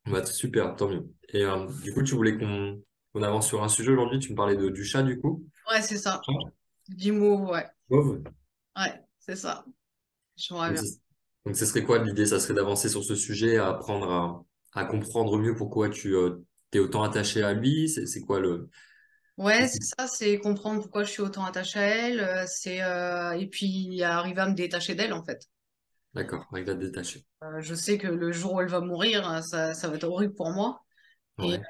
Bah, super, tant mieux. Et du coup, tu voulais qu'on avance sur un sujet aujourd'hui. Tu me parlais du chat, du coup. Ouais, c'est ça. Chat. 10 mots, ouais. Mauve. Ouais, c'est ça. J'aimerais Donc, bien. donc, ce serait quoi l'idée? Ça serait d'avancer sur ce sujet, à apprendre à comprendre mieux pourquoi tu t'es autant attaché à lui. C'est quoi le... Ouais, c'est ça, c'est comprendre pourquoi je suis autant attachée à elle, et puis arriver à me détacher d'elle, en fait. D'accord, arrive à te détacher. Je sais que le jour où elle va mourir, ça va être horrible pour moi, et, Ouais,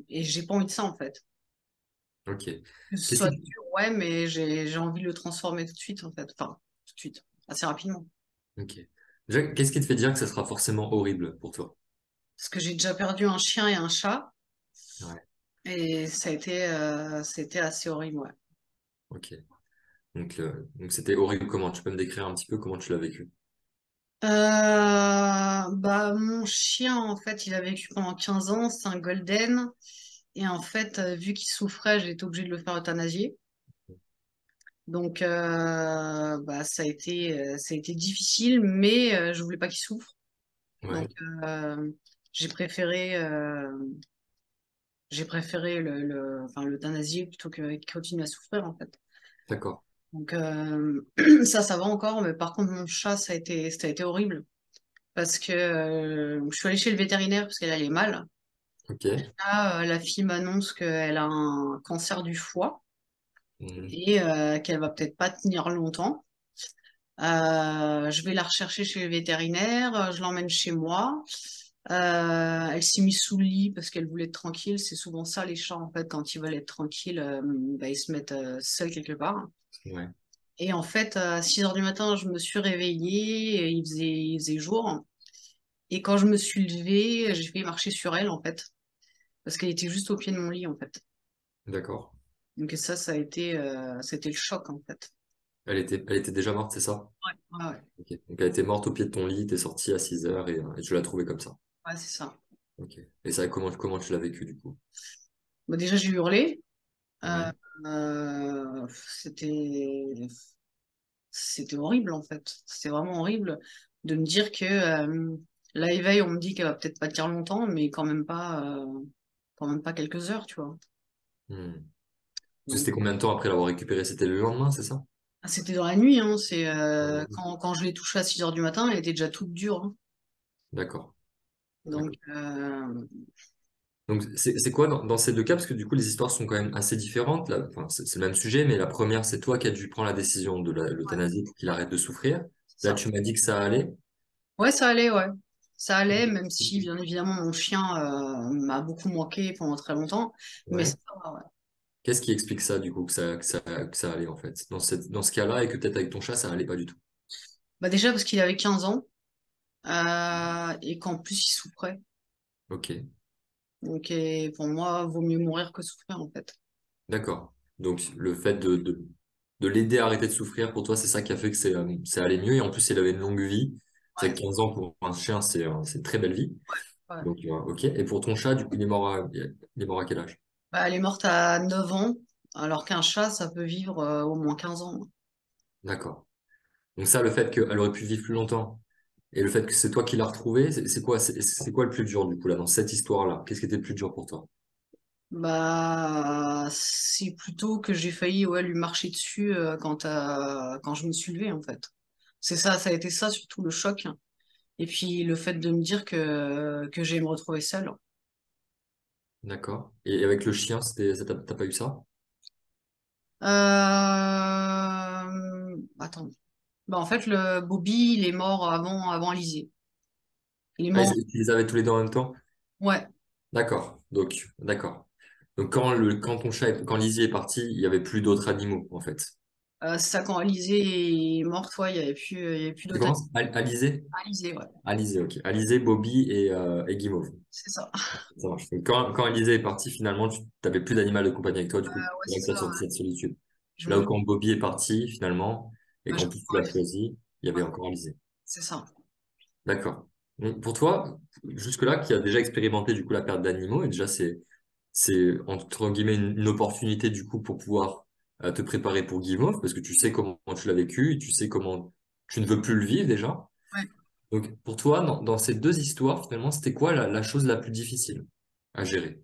et j'ai pas envie de ça, en fait. ok. Que ce Qu'est-ce soit qui... dur, ouais, mais j'ai envie de le transformer tout de suite, en fait. Enfin, tout de suite, assez rapidement. Ok. Déjà, qu'est-ce qui te fait dire que ça sera forcément horrible pour toi? Parce que j'ai déjà perdu un chien et un chat, Ouais, et c'était assez horrible, ouais. ok. Donc c'était horrible comment? Tu peux me décrire un petit peu comment tu l'as vécu? Bah, mon chien, en fait, il a vécu pendant 15 ans, c'est un golden. Et en fait, vu qu'il souffrait, j'ai été obligée de le faire euthanasier. Donc, bah, ça a été difficile, mais je voulais pas qu'il souffre. Donc, Ouais, euh, j'ai préféré, euh, j'ai préféré enfin, l'euthanasier plutôt que qu'il continue à souffrir, en fait. d'accord. Donc, ça va encore. Mais par contre, mon chat, ça a été horrible. Parce que je suis allée chez le vétérinaire parce qu'elle allait mal. Ok. Là, la fille m'annonce qu'elle a un cancer du foie Mhm. et qu'elle va peut-être pas tenir longtemps. Je vais la rechercher chez le vétérinaire, je l'emmène chez moi. Elle s'est mise sous le lit parce qu'elle voulait être tranquille. C'est souvent ça, les chats, en fait, quand ils veulent être tranquilles, bah, ils se mettent seuls quelque part. Ouais, Et en fait, à 6 heures du matin, je me suis réveillée, et il faisait jour. Et quand je me suis levée, j'ai fait marcher sur elle, en fait, parce qu'elle était juste au pied de mon lit, en fait. d'accord. Donc c'était le choc, en fait. Elle était déjà morte, c'est ça? Ouais, ouais, ouais. Ok. Donc elle était morte au pied de ton lit, t'es sorti à 6 heures et tu l'as trouvée comme ça. Ouais, c'est ça. Ok. Et ça, comment tu l'as vécu du coup? Bon, déjà, j'ai hurlé. Euh, Ouais. euh, c'était, c'était horrible, en fait. C'était vraiment horrible de me dire que la éveil, on me dit qu'elle va peut-être pas tenir longtemps, mais quand même pas quelques heures, tu vois. Hmm. Donc, C'était combien de temps après l'avoir récupérée? C'était le lendemain, c'est ça? c'était dans la nuit, hein. C'est Ouais. quand je l'ai touchée à 6 heures du matin, elle était déjà toute dure, hein. D'accord. Donc, D'accord. Donc c'est quoi dans ces deux cas? Parce que du coup, les histoires sont quand même assez différentes. Là, enfin, c'est le même sujet, mais la première, c'est toi qui as dû prendre la décision de ouais, l'euthanasie pour qu'il arrête de souffrir. c'est Là, ça. tu m'as dit que ça allait. Ouais, ça allait, ouais. Ça allait, même si, bien évidemment, mon chien m'a beaucoup manqué pendant très longtemps. Mais ça Ouais. va, ouais. Qu'est-ce qui explique ça, du coup, que ça allait, en fait, dans ce cas-là, et que peut-être avec ton chat, ça allait pas du tout? Bah déjà parce qu'il avait 15 ans et qu'en plus il souffrait. Ok, Donc pour moi, vaut mieux mourir que souffrir en fait. d'accord. Donc, le fait de l'aider à arrêter de souffrir, pour toi, c'est ça qui a fait que c'est allé mieux, et en plus, il avait une longue vie. C'est Ouais, vrai que 15 ans pour un chien, c'est une très belle vie. ouais. Donc, ok. Et pour ton chat, du coup, il est mort à quel âge? Bah, elle est morte à 9 ans, alors qu'un chat, ça peut vivre au moins 15 ans. D'accord. Donc ça, le fait qu'elle aurait pu vivre plus longtemps, et le fait que c'est toi qui l'as retrouvée, c'est quoi, c'est quoi le plus dur, du coup, là, dans cette histoire-là? Qu'est-ce qui était le plus dur pour toi? Bah, c'est plutôt que j'ai failli, ouais, lui marcher dessus quand je me suis levée en fait. C'est ça, ça a été ça surtout le choc. Et puis le fait de me dire que j'allais me retrouver seule. D'accord. Et avec le chien, t'as pas eu ça? Attends. Bah, en fait, le Bobby, il est mort avant Alizé. Il est Ah, mort. tu les avais tous les deux en même temps? Ouais. D'accord. Donc, d'accord. Donc, quand Lizzie est partie, il y avait plus d'autres animaux, en fait. C'est ça, quand Alizé est morte, ouais, il y avait plus C'est d'autres comment? animaux. Alizé? Alizé, ouais. Alizé, ok. Alizé, Bobby et Guimauve. C'est ça. Ça marche. Donc, quand Alizé est partie, finalement, tu n'avais plus d'animal de compagnie avec toi, du coup, Ouais, c'est là c'est que tu as ça, senti ouais. cette solitude. Je Là me... où quand Bobby est parti, finalement, et ouais, je qu'en me plus tu l'as parlais. choisi, il y Ouais, avait encore Alizé. c'est ça. D'accord. Donc, pour toi, jusque-là, qui a déjà expérimenté du coup la perte d'animaux, et déjà c'est entre guillemets une opportunité du coup pour pouvoir te préparer pour Guimauve, parce que tu sais comment tu l'as vécu, et tu sais comment tu ne veux plus le vivre déjà. Ouais. Donc, pour toi, dans ces deux histoires, finalement, c'était quoi la chose la plus difficile à gérer?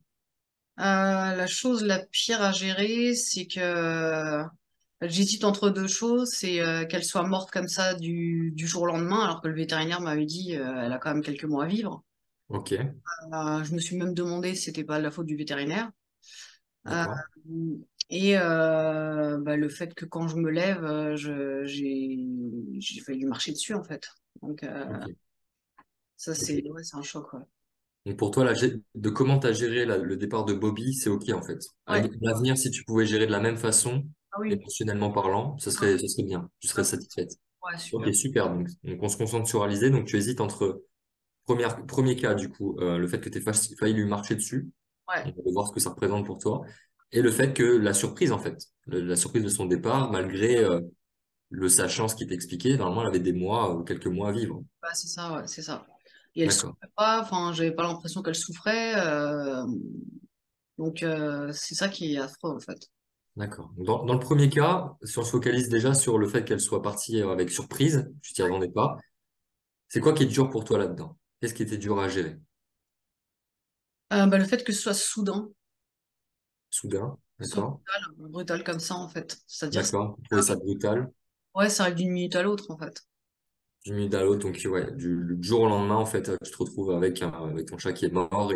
La chose la pire à gérer, c'est que j'hésite entre deux choses. C'est qu'elle soit morte comme ça du jour au lendemain, alors que le vétérinaire m'avait dit elle a quand même quelques mois à vivre. Ok, Je me suis même demandé si c'était pas la faute du vétérinaire. Euh, d'accord. et le fait que quand je me lève, j'ai failli lui marcher dessus en fait. Donc Ok, ça ok. c'est ouais, c'est un choc. Ouais. Donc pour toi, de comment tu as géré le départ de Bobby, c'est ok en fait. À Ouais. l'avenir, si tu pouvais gérer de la même façon, Ah oui. émotionnellement parlant, Ah, ce serait bien. Tu serais ouais, satisfaite. ouais, super. Ok, super. Donc on se concentre sur Alizé. Donc tu hésites entre premier cas, du coup, le fait que tu aies failli lui marcher dessus. Ouais. On va voir ce que ça représente pour toi. Et le fait que la surprise, en fait, la surprise de son départ, malgré le sachant ce qui t'expliquait, normalement, elle avait des mois, quelques mois à vivre. Bah, c'est ça, ouais, c'est ça. Et elle D'accord, souffrait pas, enfin, j'avais pas l'impression qu'elle souffrait. Donc, c'est ça qui est affreux, en fait. d'accord. Dans le premier cas, si on se focalise déjà sur le fait qu'elle soit partie avec surprise, tu t'y attendais pas, c'est quoi qui est dur pour toi là-dedans? Qu'est-ce qui était dur à gérer? Le fait que ce soit soudain, Soudain, que ce soit d'accord? brutal, brutal comme ça, en fait. C'est-à-dire, D'accord. Vous trouvez ça brutal, ouais, ça arrive d'une minute à l'autre, en fait. d'une minute à l'autre, donc ouais, du jour au lendemain, en fait, tu te retrouves avec ton chat qui est mort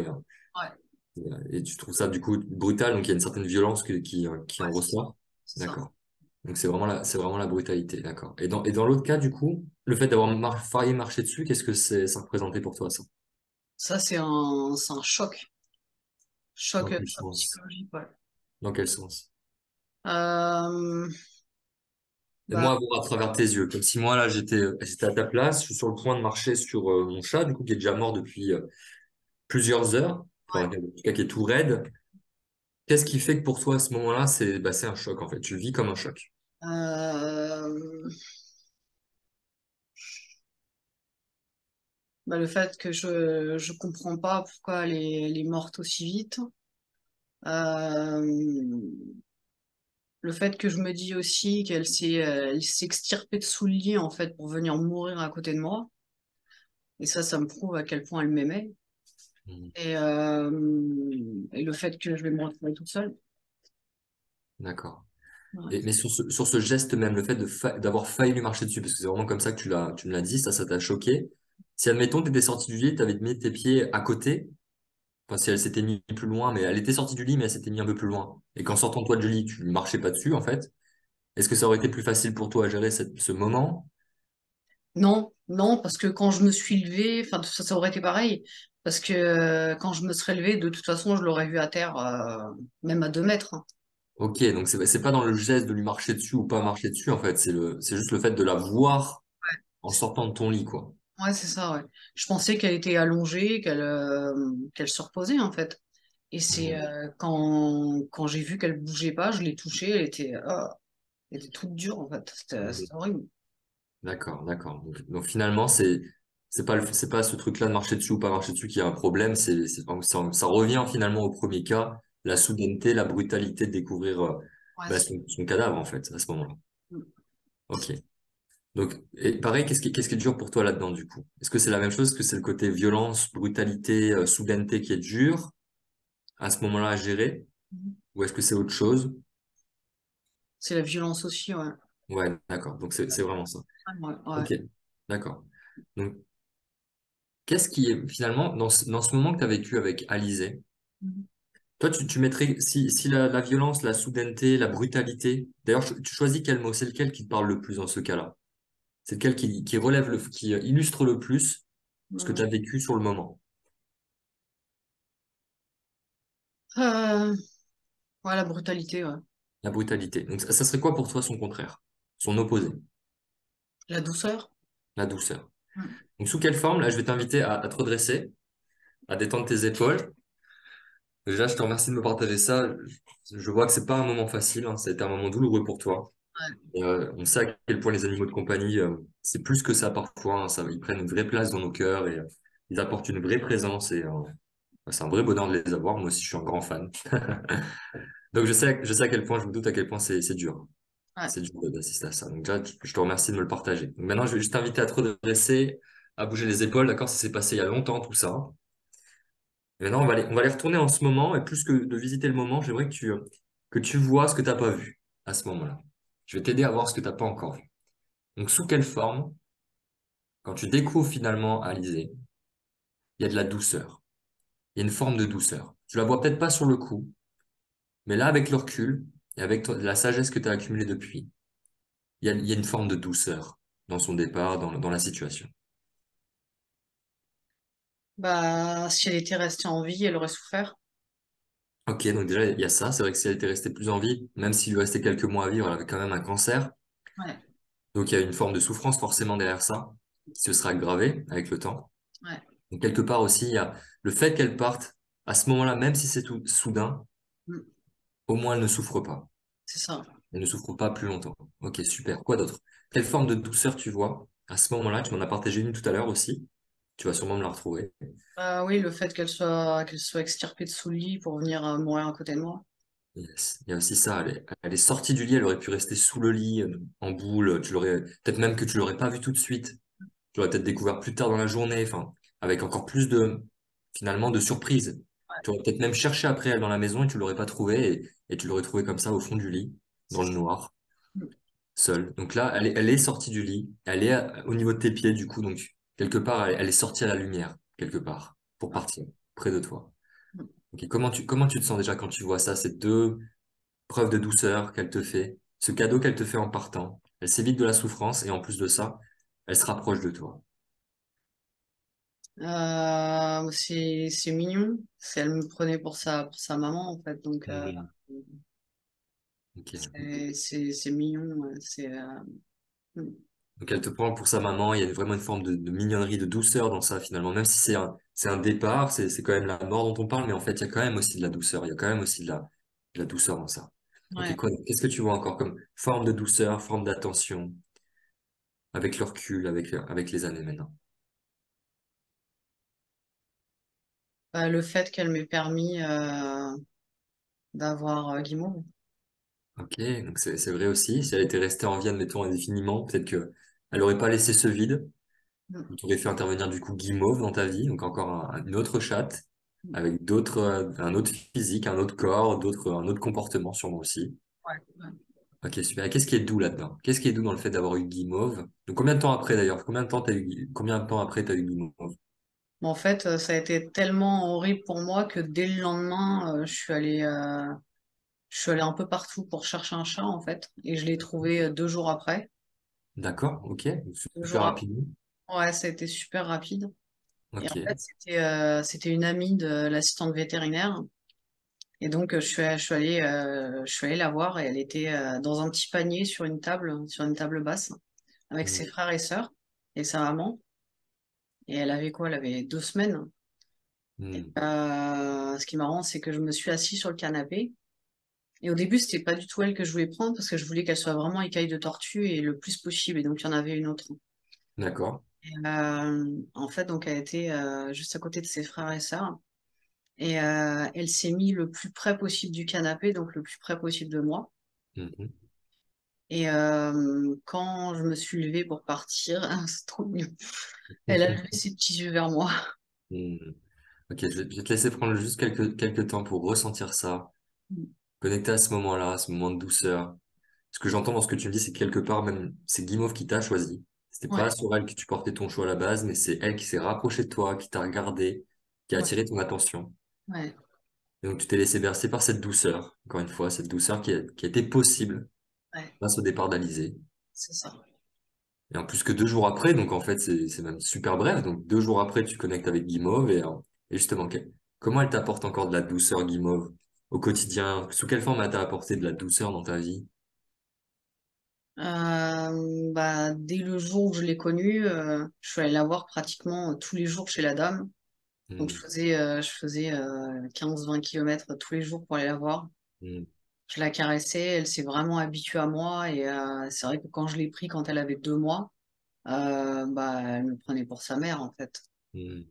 Ouais, et tu trouves ça du coup brutal, donc il y a une certaine violence qui ouais, en ressort. c'est ça. D'accord. Donc c'est vraiment la brutalité, d'accord. Et dans l'autre cas, du coup, le fait d'avoir failli marcher dessus, qu'est-ce que ça représentait pour toi, ça? Ça, c'est un choc. Dans quel Choc sens? psychologique, ouais. Dans quel sens? Euh, bah, Aide-moi à voir à travers tes yeux, comme si moi, là, j'étais à ta place, je suis sur le point de marcher sur mon chat, du coup, qui est déjà mort depuis plusieurs heures, ouais. enfin, en tout cas, qui est tout raide. Qu'est-ce qui fait que pour toi, à ce moment-là, c'est un choc, en fait. Tu le vis comme un choc. Euh, le fait que je comprends pas pourquoi elle est morte aussi vite. Euh, le fait que je me dis aussi elle s'est extirpée de sous le lit en fait pour venir mourir à côté de moi. Et ça me prouve à quel point elle m'aimait. Mhm. Et, et le fait que je vais me retrouver toute seule. D'accord. Ouais. Mais sur ce geste même, le fait d'avoir failli lui marcher dessus, parce que c'est vraiment comme ça que tu me l'as dit, ça t'a choqué. Si, admettons, tu étais sorti du lit, tu avais mis tes pieds à côté, enfin, si elle s'était mise plus loin, mais elle était sortie du lit, mais elle s'était mise un peu plus loin, et qu'en sortant toi du lit, tu ne marchais pas dessus, en fait, est-ce que ça aurait été plus facile pour toi à gérer ce moment? Non, non, parce que quand je me suis levée, enfin ça aurait été pareil. Parce que quand je me serais levée, de toute façon, je l'aurais vue à terre, même à 2 mètres. Hein. Ok, donc c'est pas dans le geste de lui marcher dessus ou pas marcher dessus, en fait, c'est juste le fait de la voir en sortant de ton lit, quoi. Ouais, c'est ça, ouais. Je pensais qu'elle était allongée, qu'elle se reposait, en fait. Et c'est Mhm. quand j'ai vu qu'elle bougeait pas, je l'ai touchée, elle était toute dure, en fait. C'était horrible. D'accord, d'accord. Donc, finalement, c'est pas ce truc-là de marcher dessus ou pas marcher dessus qui a un problème. Ça revient finalement au premier cas, la soudaineté, la brutalité de découvrir Ouais, son cadavre en fait à ce moment-là. mm. Ok. Donc et pareil, qu'est-ce qui est dur pour toi là-dedans du coup? Est-ce que c'est la même chose? Est-ce que c'est le côté violence, brutalité, soudaineté qui est dur à ce moment-là à gérer? Ou est-ce que c'est autre chose? C'est la violence aussi, ouais. Ouais, d'accord. Donc c'est vraiment ça. Ouais, ouais. Ok, d'accord. Donc qu'est-ce qui est finalement dans ce moment que tu as vécu avec Alizé? Mhm. Toi, tu mettrais, si la violence, la soudaineté, la brutalité, d'ailleurs, tu choisis quel mot, c'est lequel qui te parle le plus dans ce cas-là? C'est lequel qui relève qui illustre le plus ce que Mm. tu as vécu sur le moment? Euh, ouais, la brutalité, ouais. La brutalité. Donc, ça serait quoi pour toi son contraire? Son opposé? La douceur. La douceur. Mm. Donc, sous quelle forme? Là, je vais t'inviter à te redresser, à détendre tes épaules. Déjà, je te remercie de me partager ça. Je vois que c'est pas un moment facile, hein. Ça a été un moment douloureux pour toi. Ouais, On sait à quel point les animaux de compagnie, c'est plus que ça parfois, hein. Ils prennent une vraie place dans nos cœurs et ils apportent une vraie présence c'est un vrai bonheur de les avoir. Moi aussi, je suis un grand fan. Donc, je sais à quel point, je me doute à quel point c'est dur. ouais. C'est dur d'assister à ça. Donc, déjà, je te remercie de me le partager. Donc, maintenant, je vais juste t'inviter à te redresser, à bouger les épaules, d'accord? Ça s'est passé il y a longtemps, tout ça. Et maintenant, on va aller retourner en ce moment, et plus que de visiter le moment, j'aimerais que tu vois ce que tu n'as pas vu à ce moment-là. Je vais t'aider à voir ce que tu n'as pas encore vu. Donc, sous quelle forme, quand tu découvres finalement Alizé, il y a de la douceur. Il y a une forme de douceur. Tu la vois peut-être pas sur le coup, mais là, avec le recul, et avec la sagesse que tu as accumulée depuis, il y a une forme de douceur dans son départ, dans la situation. Bah, si elle était restée en vie, elle aurait souffert. Ok, donc déjà, il y a ça. C'est vrai que si elle était restée plus en vie, même s'il lui restait quelques mois à vivre, elle avait quand même un cancer. Ouais, Donc, il y a une forme de souffrance forcément derrière ça, qui se sera aggravée avec le temps. ouais, Donc, quelque part aussi, il y a le fait qu'elle parte à ce moment-là, même si c'est tout soudain, mm, au moins elle ne souffre pas. c'est ça. Elle ne souffre pas plus longtemps. Ok, super. Quoi d'autre? Quelle forme de douceur tu vois à ce moment-là? Tu m'en as partagé une tout à l'heure aussi. Tu vas sûrement me la retrouver. Bah oui, le fait qu'elle soit extirpée de sous le lit pour venir mourir à côté de moi. Yes. Il y a aussi ça. Elle est sortie du lit. Elle aurait pu rester sous le lit, en boule. Peut-être même que tu l'aurais pas vue tout de suite. Tu l'aurais peut-être découvert plus tard dans la journée. Enfin, avec encore plus finalement, de surprise. Tu aurais peut-être même cherché après elle dans la maison et tu l'aurais pas trouvée et tu l'aurais trouvée comme ça au fond du lit, dans C'est le ça. noir. Mm. Seule. Donc là, elle est sortie du lit, elle est au niveau de tes pieds, du coup, donc quelque part, elle est sortie à la lumière, quelque part, pour Ouais. partir, près de toi. Mm. Ok, comment tu te sens déjà quand tu vois ça, ces deux preuves de douceur qu'elle te fait, ce cadeau qu'elle te fait en partant? Elle s'évite de la souffrance et en plus de ça, elle se rapproche de toi. C'est mignon. Elle me prenait pour sa maman, en fait. Donc, Mhm. Ok. c'est mignon. Ouais. Mm. Donc elle te prend pour sa maman, il y a vraiment une forme de mignonnerie, de douceur dans ça finalement, même si c'est un départ, c'est quand même la mort dont on parle, mais en fait il y a quand même aussi de la douceur, il y a quand même aussi de la douceur dans ça. Ok, Ouais. quoi, donc, qu'est-ce que tu vois encore comme forme de douceur, forme d'attention, avec le recul, avec les années maintenant? Bah, le fait qu'elle m'ait permis d'avoir Guimauve. Ok, donc c'est vrai aussi, si elle était restée en vie, admettons, indéfiniment, peut-être que elle aurait pas laissé ce vide, Mm. tu aurais fait intervenir du coup Guimauve dans ta vie, donc encore une autre chatte, avec un autre physique, un autre corps, un autre comportement sûrement aussi. Ouais, ouais. Ok, super. Et qu'est-ce qui est doux là-dedans? Qu'est-ce qui est doux dans le fait d'avoir eu Guimauve? Donc combien de temps après d'ailleurs? Combien de temps après t'as eu Guimauve? Mais en fait, ça a été tellement horrible pour moi que dès le lendemain, je suis allée un peu partout pour chercher un chat, en fait. Et je l'ai trouvé 2 jours après. D'accord, ok, donc Deux super jours après. rapidement. Ouais, ça a été super rapide. Et en Ok. fait, c'était une amie de l'assistante vétérinaire. Et donc, je suis allée la voir et elle était dans un petit panier sur une table basse, avec ses Hmm, frères et sœurs et sa maman. Et elle avait quoi? Elle avait 2 semaines. hmm, Ce qui est marrant, c'est que je me suis assise sur le canapé. Et au début, c'était pas du tout elle que je voulais prendre parce que je voulais qu'elle soit vraiment écaille de tortue et le plus possible. Et donc, il y en avait une autre. d'accord. En fait, donc, elle était juste à côté de ses frères et sœurs. Et elle s'est mise le plus près possible du canapé, donc le plus près possible de moi. Mhm. Et quand je me suis levée pour partir, c'est trop mignon. Elle a levé ses petits yeux vers moi. Hmm. Ok, je vais te laisser prendre juste quelques temps pour ressentir ça, connecter à ce moment-là, à ce moment de douceur. Ce que j'entends dans ce que tu me dis, c'est que quelque part même, c'est Guimauve qui t'a choisi. C'était pas Ouais, sur elle que tu portais ton choix à la base, mais c'est elle qui s'est rapprochée de toi, qui t'a regardé, qui a ouais, attiré ton attention. ouais, Et donc tu t'es laissé bercer par cette douceur, encore une fois, cette douceur qui a été possible ouais, grâce au départ d'Alizé. c'est ça. Et en plus que 2 jours après, donc en fait c'est même super bref, donc 2 jours après tu connectes avec Guimauve et justement, comment elle t'apporte encore de la douceur, Guimauve, au quotidien? Sous quelle forme elle t'a apporté de la douceur dans ta vie? Bah, dès le jour où je l'ai connue, je suis allée la voir pratiquement tous les jours chez la dame. Donc, je Hmm, faisais, je faisais 15-20 kilomètres tous les jours pour aller la voir. hmm, Je la caressais, elle s'est vraiment habituée à moi. Et c'est vrai que quand je l'ai pris quand elle avait 2 mois, bah, elle me prenait pour sa mère, en fait. hmm.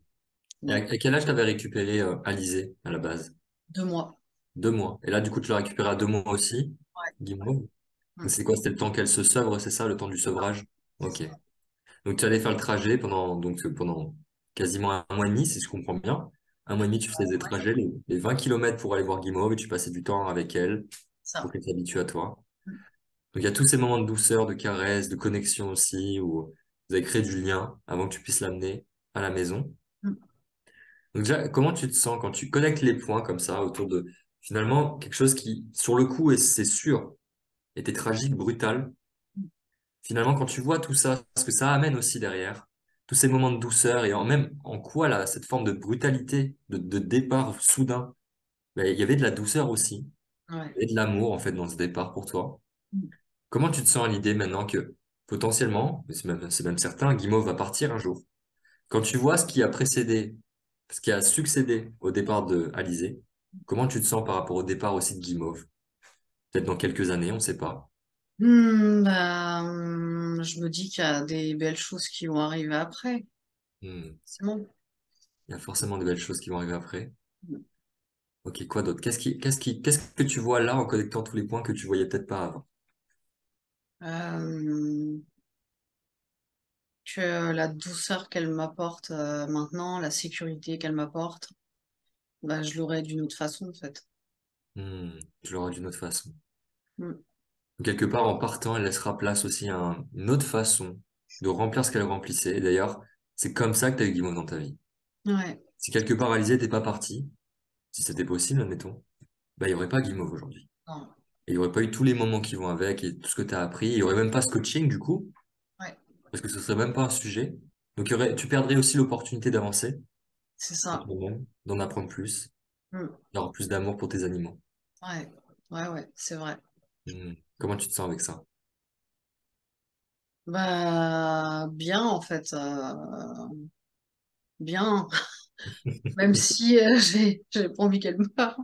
Et à, Donc, à quel âge t'avais récupéré Alizé à la base? 2 mois. 2 mois. Et là, du coup, tu l'as récupéré à 2 mois aussi, Ouais. Guimauve. Mm. Donc, c'est quoi? C'était le temps qu'elle se sevre, c'est ça, le temps du C'est ça. sevrage? C'est Ok. ça. Donc, tu allais faire le trajet pendant quasiment un mois et demi, si je comprends bien. Un mois et demi, tu faisais des trajets, les 20 kilomètres pour aller voir Guimauve et tu passais du temps avec elle pour Ça. qu'elle s'habitue à toi. Donc, il y a tous ces moments de douceur, de caresse, de connexion aussi, où vous avez créé du lien avant que tu puisses l'amener à la maison. Mm. Donc, déjà, comment tu te sens quand tu connectes les points comme ça autour de finalement quelque chose qui, sur le coup, et c'est sûr, était tragique, brutal. Finalement, quand tu vois tout ça, ce que ça amène aussi derrière, tous ces moments de douceur et même en quoi là, cette forme de brutalité, de départ soudain, ben, il y avait de la douceur aussi, Ouais. et de l'amour en fait dans ce départ pour toi. Mm. Comment tu te sens à l'idée maintenant que potentiellement, mais c'est même certain, Guimauve va partir un jour. Quand tu vois ce qui a précédé, ce qui a succédé au départ de Alizé, comment tu te sens par rapport au départ aussi de Guimauve? Peut-être dans quelques années, on ne sait pas. Je me dis qu'il y a des belles choses qui vont arriver après. Hmm. C'est bon. Il y a forcément de belles choses qui vont arriver après. Ok, quoi d'autre? Qu'est-ce que tu vois là en connectant tous les points que tu voyais peut-être pas avant? Euh, que la douceur qu'elle m'apporte maintenant, la sécurité qu'elle m'apporte, bah, je l'aurai d'une autre façon en fait. Je l'aurai d'une autre façon. Mm. Quelque part, en partant, elle laissera place aussi à une autre façon de remplir ce qu'elle remplissait. Et d'ailleurs, c'est comme ça que tu as eu Guimauve dans ta vie. Ouais. Si quelque part Alizée n'était pas partie, si c'était possible, admettons, bah, il n'y aurait pas Guimauve aujourd'hui. Non. Et il n'y aurait pas eu tous les moments qui vont avec et tout ce que tu as appris. Il n'y aurait même pas ce coaching du coup, Ouais. parce que ce serait même pas un sujet. Donc tu perdrais aussi l'opportunité d'avancer C'est en ça. toi-même, d'en apprendre plus, Mm. d'avoir plus d'amour pour tes animaux. Ouais. Ouais, ouais, c'est vrai. Comment tu te sens avec ça? Bah, bien en fait. Bien. Même si j'ai pas envie qu'elle meure.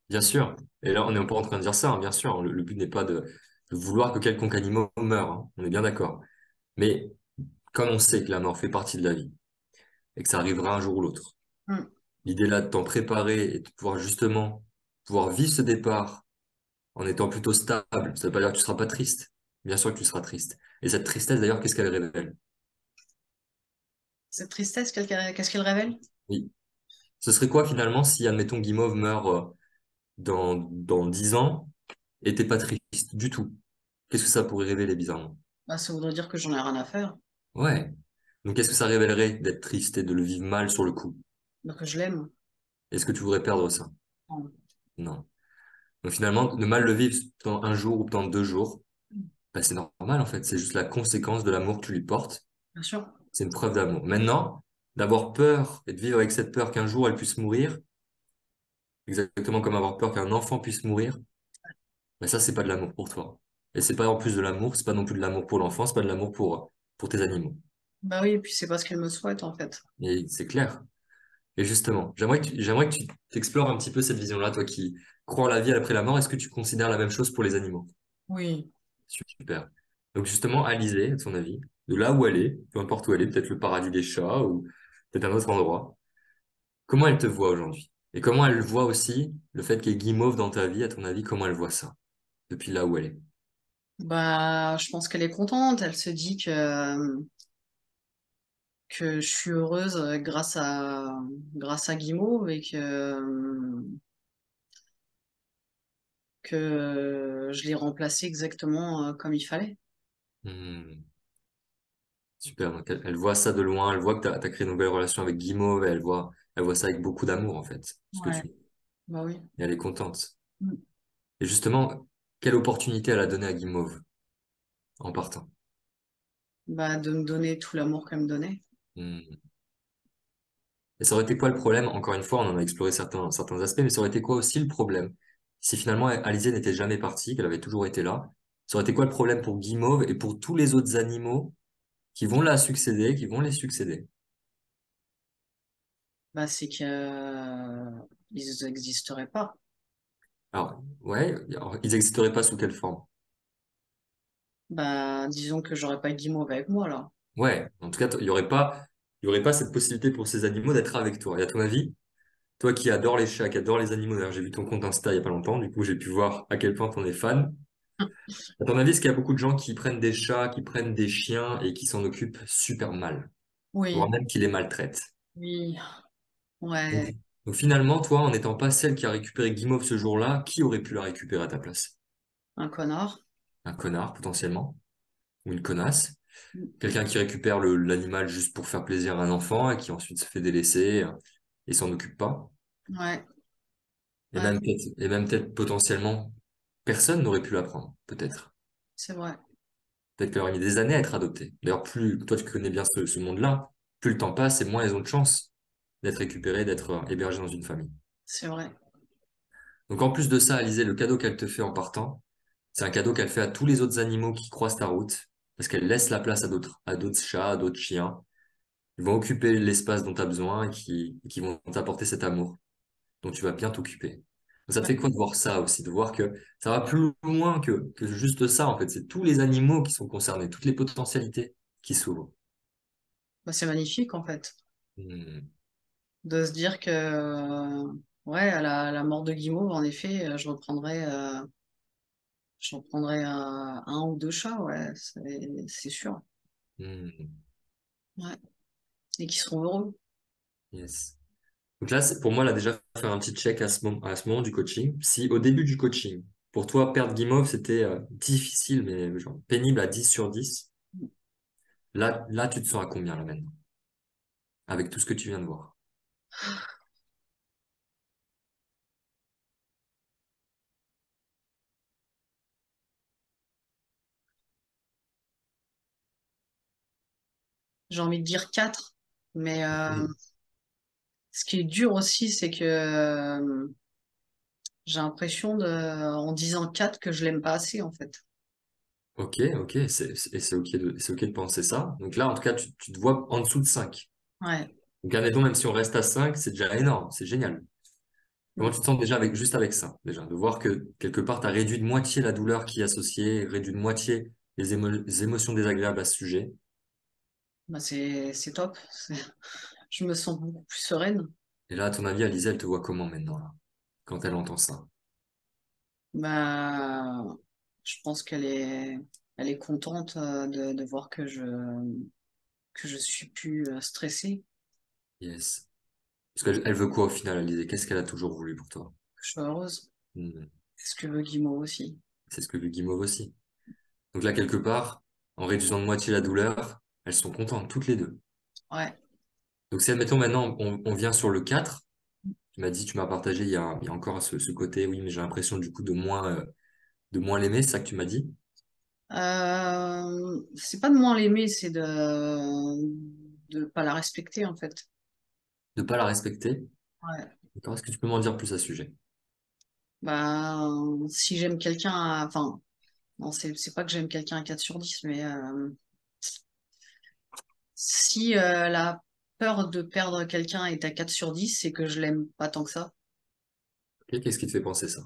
Bien sûr. Et là, on n'est pas en train de dire ça, hein, bien sûr. Le but n'est pas de vouloir que quelconque animal meure, hein. On est bien d'accord. Mais comme on sait que la mort fait partie de la vie et que ça arrivera un jour ou l'autre, Mm. l'idée là de t'en préparer et de pouvoir justement pouvoir vivre ce départ en étant plutôt stable, ça veut pas dire que tu seras pas triste. Bien sûr que tu seras triste. Et cette tristesse, d'ailleurs, qu'est-ce qu'elle révèle? Cette tristesse, qu'est-ce qu'elle révèle? Oui. Ce serait quoi finalement si, admettons, Guimauve meurt dans 10 ans et t'es pas triste du tout? Qu'est-ce que ça pourrait révéler bizarrement? Bah, ça voudrait dire que j'en ai rien à faire. Ouais. Donc, qu'est-ce que ça révélerait d'être triste et de le vivre mal sur le coup? Donc je l'aime. Est-ce que tu voudrais perdre ça? Non. Non. Donc, finalement, de mal le vivre pendant un jour ou pendant 2 jours, bah, c'est normal en fait. C'est juste la conséquence de l'amour que tu lui portes. Bien sûr. C'est une preuve d'amour. Maintenant, d'avoir peur et de vivre avec cette peur qu'un jour elle puisse mourir, exactement comme avoir peur qu'un enfant puisse mourir, bah, ça, c'est pas de l'amour pour toi. Et c'est pas en plus de l'amour, c'est pas non plus de l'amour pour l'enfant, c'est pas de l'amour pour tes animaux. Bah oui, et puis c'est pas ce qu'elle me souhaite en fait. Et c'est clair. Et justement, j'aimerais que tu t'explores un petit peu cette vision-là, toi qui crois en la vie après la mort. Est-ce que tu considères la même chose pour les animaux? Oui. Super. Donc justement, Alizée, à ton avis, de là où elle est, peu importe où elle est, peut-être le paradis des chats ou peut-être un autre endroit, comment elle te voit aujourd'hui? Et comment elle voit aussi le fait qu'il y ait Guimauve dans ta vie, à ton avis, comment elle voit ça, depuis là où elle est? Bah, je pense qu'elle est contente. Elle se dit que je suis heureuse grâce à Guimauve et que je l'ai remplacé exactement comme il fallait. Hmm, super. Donc elle voit ça de loin, elle voit que tu as créé une nouvelle relation avec Guimauve, et elle voit ça avec beaucoup d'amour, en fait, ce que Ouais, tu... bah oui. Et elle est contente. Mm. Et justement, quelle opportunité elle a donné à Guimauve en partant? Bah, de me donner tout l'amour qu'elle me donnait. Hmm. Et ça aurait été quoi le problème? Encore une fois, on en a exploré certains aspects, mais ça aurait été quoi aussi le problème? Si finalement Alizée n'était jamais partie, qu'elle avait toujours été là, ça aurait été quoi le problème pour Guimauve et pour tous les autres animaux qui vont la succéder, qui vont les succéder? Bah, c'est qu'ils n'existeraient pas. Alors, ouais, alors, ils n'existeraient pas sous quelle forme? Bah, disons que j'aurais pas Guimauve avec moi là. Ouais, en tout cas, il y aurait pas cette possibilité pour ces animaux d'être avec toi. Et à ton avis, toi qui adores les chats, qui adores les animaux, d'ailleurs, j'ai vu ton compte Insta il y a pas longtemps, du coup, j'ai pu voir à quel point tu en es fan. À ton avis, est-ce qu'il y a beaucoup de gens qui prennent des chats, qui prennent des chiens et qui s'en occupent super mal, voire Oui, même qui les maltraitent? oui, Donc, ouais, donc finalement, toi, en n'étant pas celle qui a récupéré Guimauve ce jour-là, qui aurait pu la récupérer à ta place? un connard. Un connard, potentiellement, ou une connasse. Quelqu'un qui récupère l'animal juste pour faire plaisir à un enfant et qui ensuite se fait délaisser et s'en occupe pas. Ouais, Et ouais, même peut-être potentiellement, personne n'aurait pu la prendre, peut-être. c'est vrai, Peut-être qu'elle aurait mis des années à être adoptée. D'ailleurs, plus toi tu connais bien ce monde-là, plus le temps passe et moins elles ont de chances d'être récupérées, d'être hébergées dans une famille. c'est vrai. Donc en plus de ça, Alizé, le cadeau qu'elle te fait en partant, c'est un cadeau qu'elle fait à tous les autres animaux qui croisent ta route, parce qu'elle laisse la place à d'autres chats, à d'autres chiens. Ils vont occuper l'espace dont tu as besoin et qui vont t'apporter cet amour dont tu vas bien t'occuper. Donc, ça te Ouais. fait quoi de voir ça aussi, de voir que ça va plus loin que juste ça, en fait. C'est tous les animaux qui sont concernés, toutes les potentialités qui s'ouvrent. Bah, c'est magnifique en fait, Hmm. de se dire que, ouais, à la mort de Guimauve, en effet, je reprendrai un ou deux chats, ouais, c'est sûr. Hmm. Ouais. Et qui seront heureux. Yes. Donc là, pour moi, là, déjà, faire un petit check à ce moment du coaching. Si au début du coaching, pour toi, perdre Guimauve, c'était difficile, mais genre pénible à 10 sur 10, là, tu te sens à combien, là, maintenant, avec tout ce que tu viens de voir? J'ai envie de dire quatre, mais Oui. ce qui est dur aussi, c'est que j'ai l'impression en disant quatre que je l'aime pas assez en fait. Ok, ok, c'est ok de penser ça. Donc là, en tout cas, tu te vois en dessous de 5. Ouais. Donc admettons, même si on reste à 5, c'est déjà énorme, c'est génial. Comment Mm. tu te sens déjà juste avec ça, déjà, de voir que quelque part, tu as réduit de moitié la douleur qui est associée, réduit de moitié les émotions désagréables à ce sujet. Bah, c'est top. Je me sens beaucoup plus sereine. Et là, à ton avis, Alizée, elle te voit comment maintenant, là, quand elle entend ça? Bah, je pense elle est contente de voir que je suis plus stressée, Yes. Parce qu'elle veut quoi au final, Alizée? Qu'est-ce qu'elle a toujours voulu pour toi? que je suis heureuse. Hmm. C'est ce que veut Guimau aussi. C'est ce que veut Guimauve aussi. Donc là, quelque part, en réduisant de moitié la douleur, elles sont contentes, toutes les deux. Ouais. Donc si, admettons, maintenant, on vient sur le 4. Tu m'as partagé, il y a encore ce côté, oui, mais j'ai l'impression du coup de moins l'aimer, c'est ça que tu m'as dit? C'est pas de moins l'aimer, c'est de pas la respecter en fait. De pas la respecter. Ouais. D'accord, est-ce que tu peux m'en dire plus à ce sujet? Bah, si j'aime quelqu'un, enfin, non, c'est pas que j'aime quelqu'un à 4 sur 10, mais si la peur de perdre quelqu'un est à 4 sur 10, c'est que je l'aime pas tant que ça. Ok, qu'est-ce qui te fait penser ça?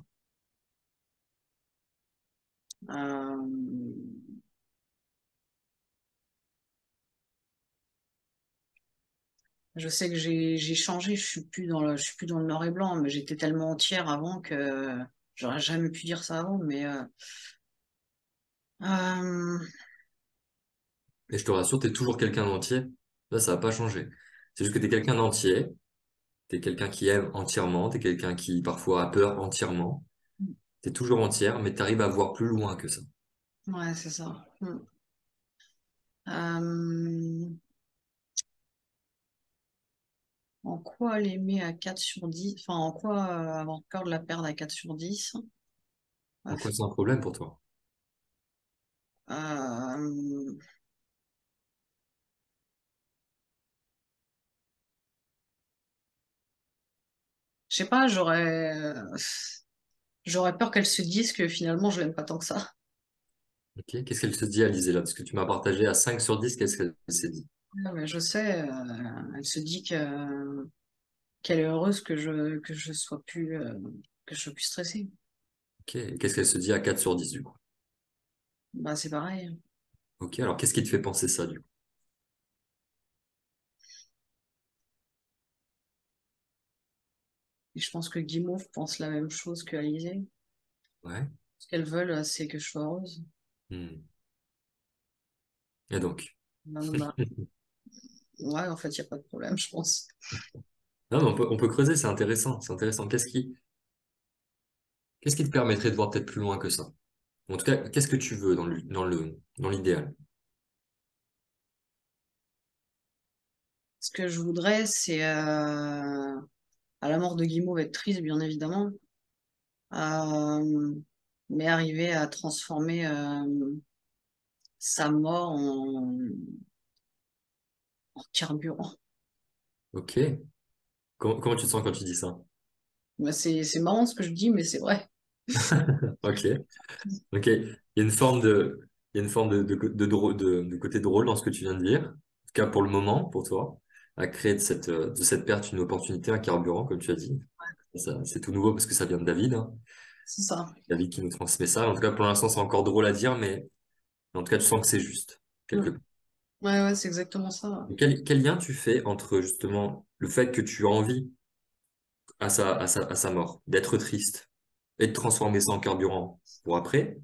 Euh, je sais que j'ai changé, je suis plus dans le noir et blanc, mais j'étais tellement entière avant que j'aurais jamais pu dire ça avant, mais euh, Et je te rassure, t'es toujours quelqu'un d'entier. Là, ça va pas changer. C'est juste que t'es quelqu'un d'entier, t'es quelqu'un qui aime entièrement, t'es quelqu'un qui parfois a peur entièrement. T'es toujours entière, mais t'arrives à voir plus loin que ça. ouais, c'est ça. Mm. Euh, En quoi l'aimer à 4 sur 10? Enfin, en quoi avoir peur de la perdre à 4 sur 10? Euh, En quoi c'est un problème pour toi? euh, je sais pas, j'aurais peur qu'elle se dise que finalement je l'aime pas tant que ça. Ok, qu'est-ce qu'elle se dit, Alizée, là? Parce que tu m'as partagé à 5 sur 10, qu'est-ce qu'elle s'est dit? Ouais, mais je sais, elle se dit qu'elle est heureuse que je sois plus que je sois plus stressée. Ok, et qu'est-ce qu'elle se dit à 4 sur 10 du coup? Bah c'est pareil. Ok, alors qu'est-ce qui te fait penser ça du coup? Et je pense que Guimauve pense la même chose que Alizée. Ouais. Ce qu'elles veulent, c'est que je sois heureuse. Hmm. Et donc? Bah, ouais, en fait, il n'y a pas de problème, je pense. Non, mais on peut creuser, c'est intéressant. C'est intéressant. Qu'est-ce qui te permettrait de voir peut-être plus loin que ça? En tout cas, qu'est-ce que tu veux dans l'idéal? Ce que je voudrais, c'est à la mort de Guimauve être triste, bien évidemment, euh, mais arriver à transformer sa mort en carburant. Ok. Comment tu te sens quand tu dis ça? Bah, c'est marrant ce que je dis, mais c'est vrai. Ok. Ok. Il y a une forme il y a une forme de côté drôle dans ce que tu viens de dire. En tout cas, pour le moment, pour toi, à créer de cette perte une opportunité, un carburant, comme tu as dit. Ça, c'est tout nouveau parce que ça vient de David, hein. C'est ça. David qui nous transmet ça. En tout cas, pour l'instant, c'est encore drôle à dire, mais en tout cas, tu sens que c'est juste, quelque Mm. part. Ouais, ouais, c'est exactement ça. Et quel lien tu fais entre justement le fait que tu as envie à sa mort, d'être triste et de transformer ça en carburant pour après?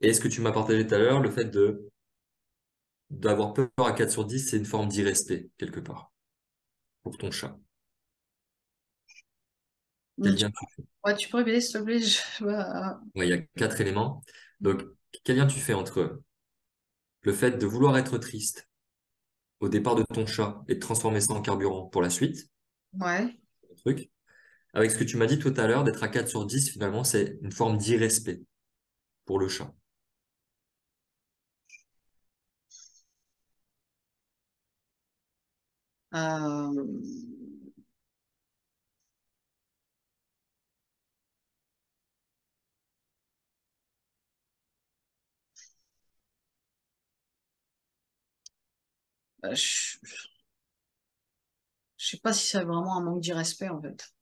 Et ce que tu m'as partagé tout à l'heure, le fait d'avoir peur à 4 sur 10, c'est une forme d'irrespect, quelque part, pour ton chat. Quel Mais lien tu fais? ouais, tu peux répéter, s'il te plaît? Ouais, il y a 4 éléments. Donc, quel lien tu fais entre le fait de vouloir être triste au départ de ton chat et de transformer ça en carburant pour la suite, Ouais. truc, avec ce que tu m'as dit tout à l'heure, d'être à 4 sur 10, finalement, c'est une forme d'irrespect pour le chat. Euh, je sais pas si c'est vraiment un manque d'irrespect, en fait.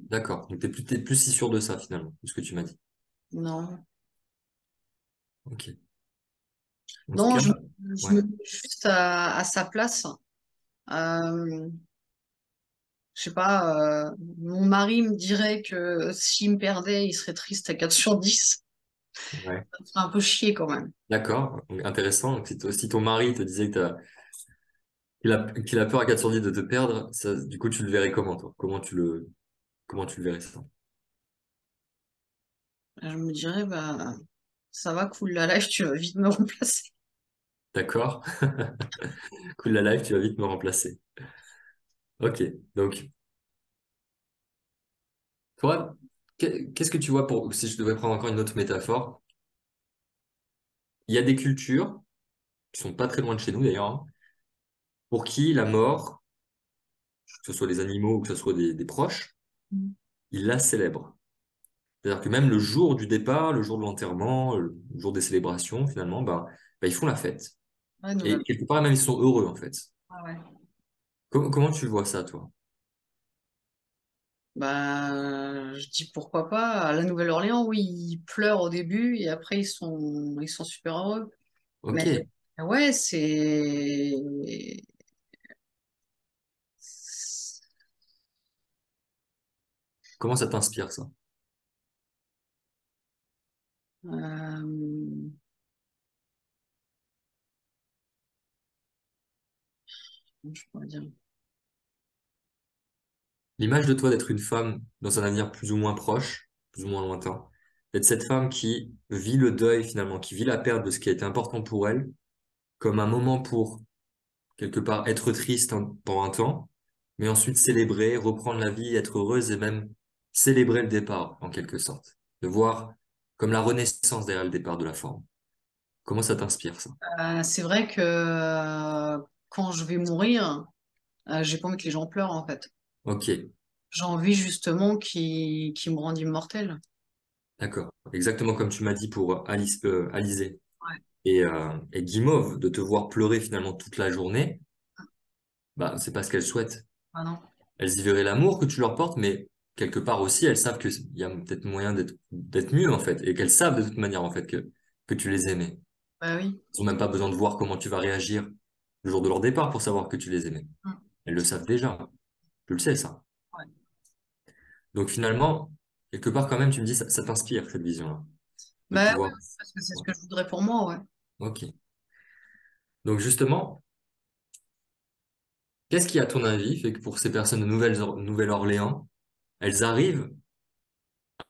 D'accord. Donc, t'es plus si sûr de ça, finalement, de ce que tu m'as dit. Non. Ok. En tout Non, cas, je ouais. me mets juste à sa place. Euh, je sais pas, mon mari me dirait que s'il me perdait, il serait triste à 4 sur 10. Ouais. Ça me ferait un peu chier quand même. D'accord. Donc, intéressant. Donc, si ton mari te disait que qu'il a peur à 4 sur 10 de te perdre, ça, du coup, tu le verrais comment, toi? Comment tu le verrais, ça? Je me dirais, bah, ça va, cool la life, tu vas vite me remplacer. D'accord? Cool la live, tu vas vite me remplacer. Ok. Donc, toi, qu'est-ce que tu vois si je devais prendre encore une autre métaphore, il y a des cultures qui sont pas très loin de chez nous d'ailleurs, hein, pour qui la mort, que ce soit les animaux ou que ce soit des proches, ils la célèbrent. C'est-à-dire que même le jour du départ, le jour de l'enterrement, le jour des célébrations, finalement, ils font la fête. Ouais, Et nouvelle. quelque part, même, ils sont heureux, en fait. Ah ouais. Comment tu vois ça, toi? Bah, je dis pourquoi pas. À la Nouvelle-Orléans, oui, ils pleurent au début et après ils sont super heureux. Mais Ok. ouais, Comment ça t'inspire, ça? euh, comment je pourrais dire. L'image de toi d'être une femme dans un avenir plus ou moins proche, plus ou moins lointain, d'être cette femme qui vit le deuil, finalement, qui vit la perte de ce qui a été important pour elle, comme un moment pour, quelque part, être triste pendant un temps, mais ensuite célébrer, reprendre la vie, être heureuse et même célébrer le départ, en quelque sorte. De voir comme la renaissance derrière le départ de la forme. Comment ça t'inspire, ça? C'est vrai que quand je vais mourir, j'ai pas envie que les gens pleurent en fait. Ok, J'ai envie justement qu'ils me rendent immortel. d'accord. Exactement comme tu m'as dit pour Alizé Ouais. et Guimauve, de te voir pleurer finalement toute la journée, bah, c'est pas ce qu'elles souhaitent. Ah non. Elles y verraient l'amour que tu leur portes, mais quelque part aussi, elles savent qu'il y a peut-être moyen d'être mieux, en fait, et qu'elles savent de toute manière, en fait, que tu les aimais. Bah oui. Ils ont même pas besoin de voir comment tu vas réagir le jour de leur départ pour savoir que tu les aimais. Mm. Elles le savent déjà. Tu le sais, ça. Ouais. Donc finalement, Quelque part, quand même, tu me dis, ça t'inspire, cette vision-là, de Bah oui, pouvoir. parce que c'est ce Ouais. que je voudrais pour moi, ouais. Ok. Donc, justement, qu'est-ce qui, à ton avis, fait que pour ces personnes de Nouvelle-Orléans, elles arrivent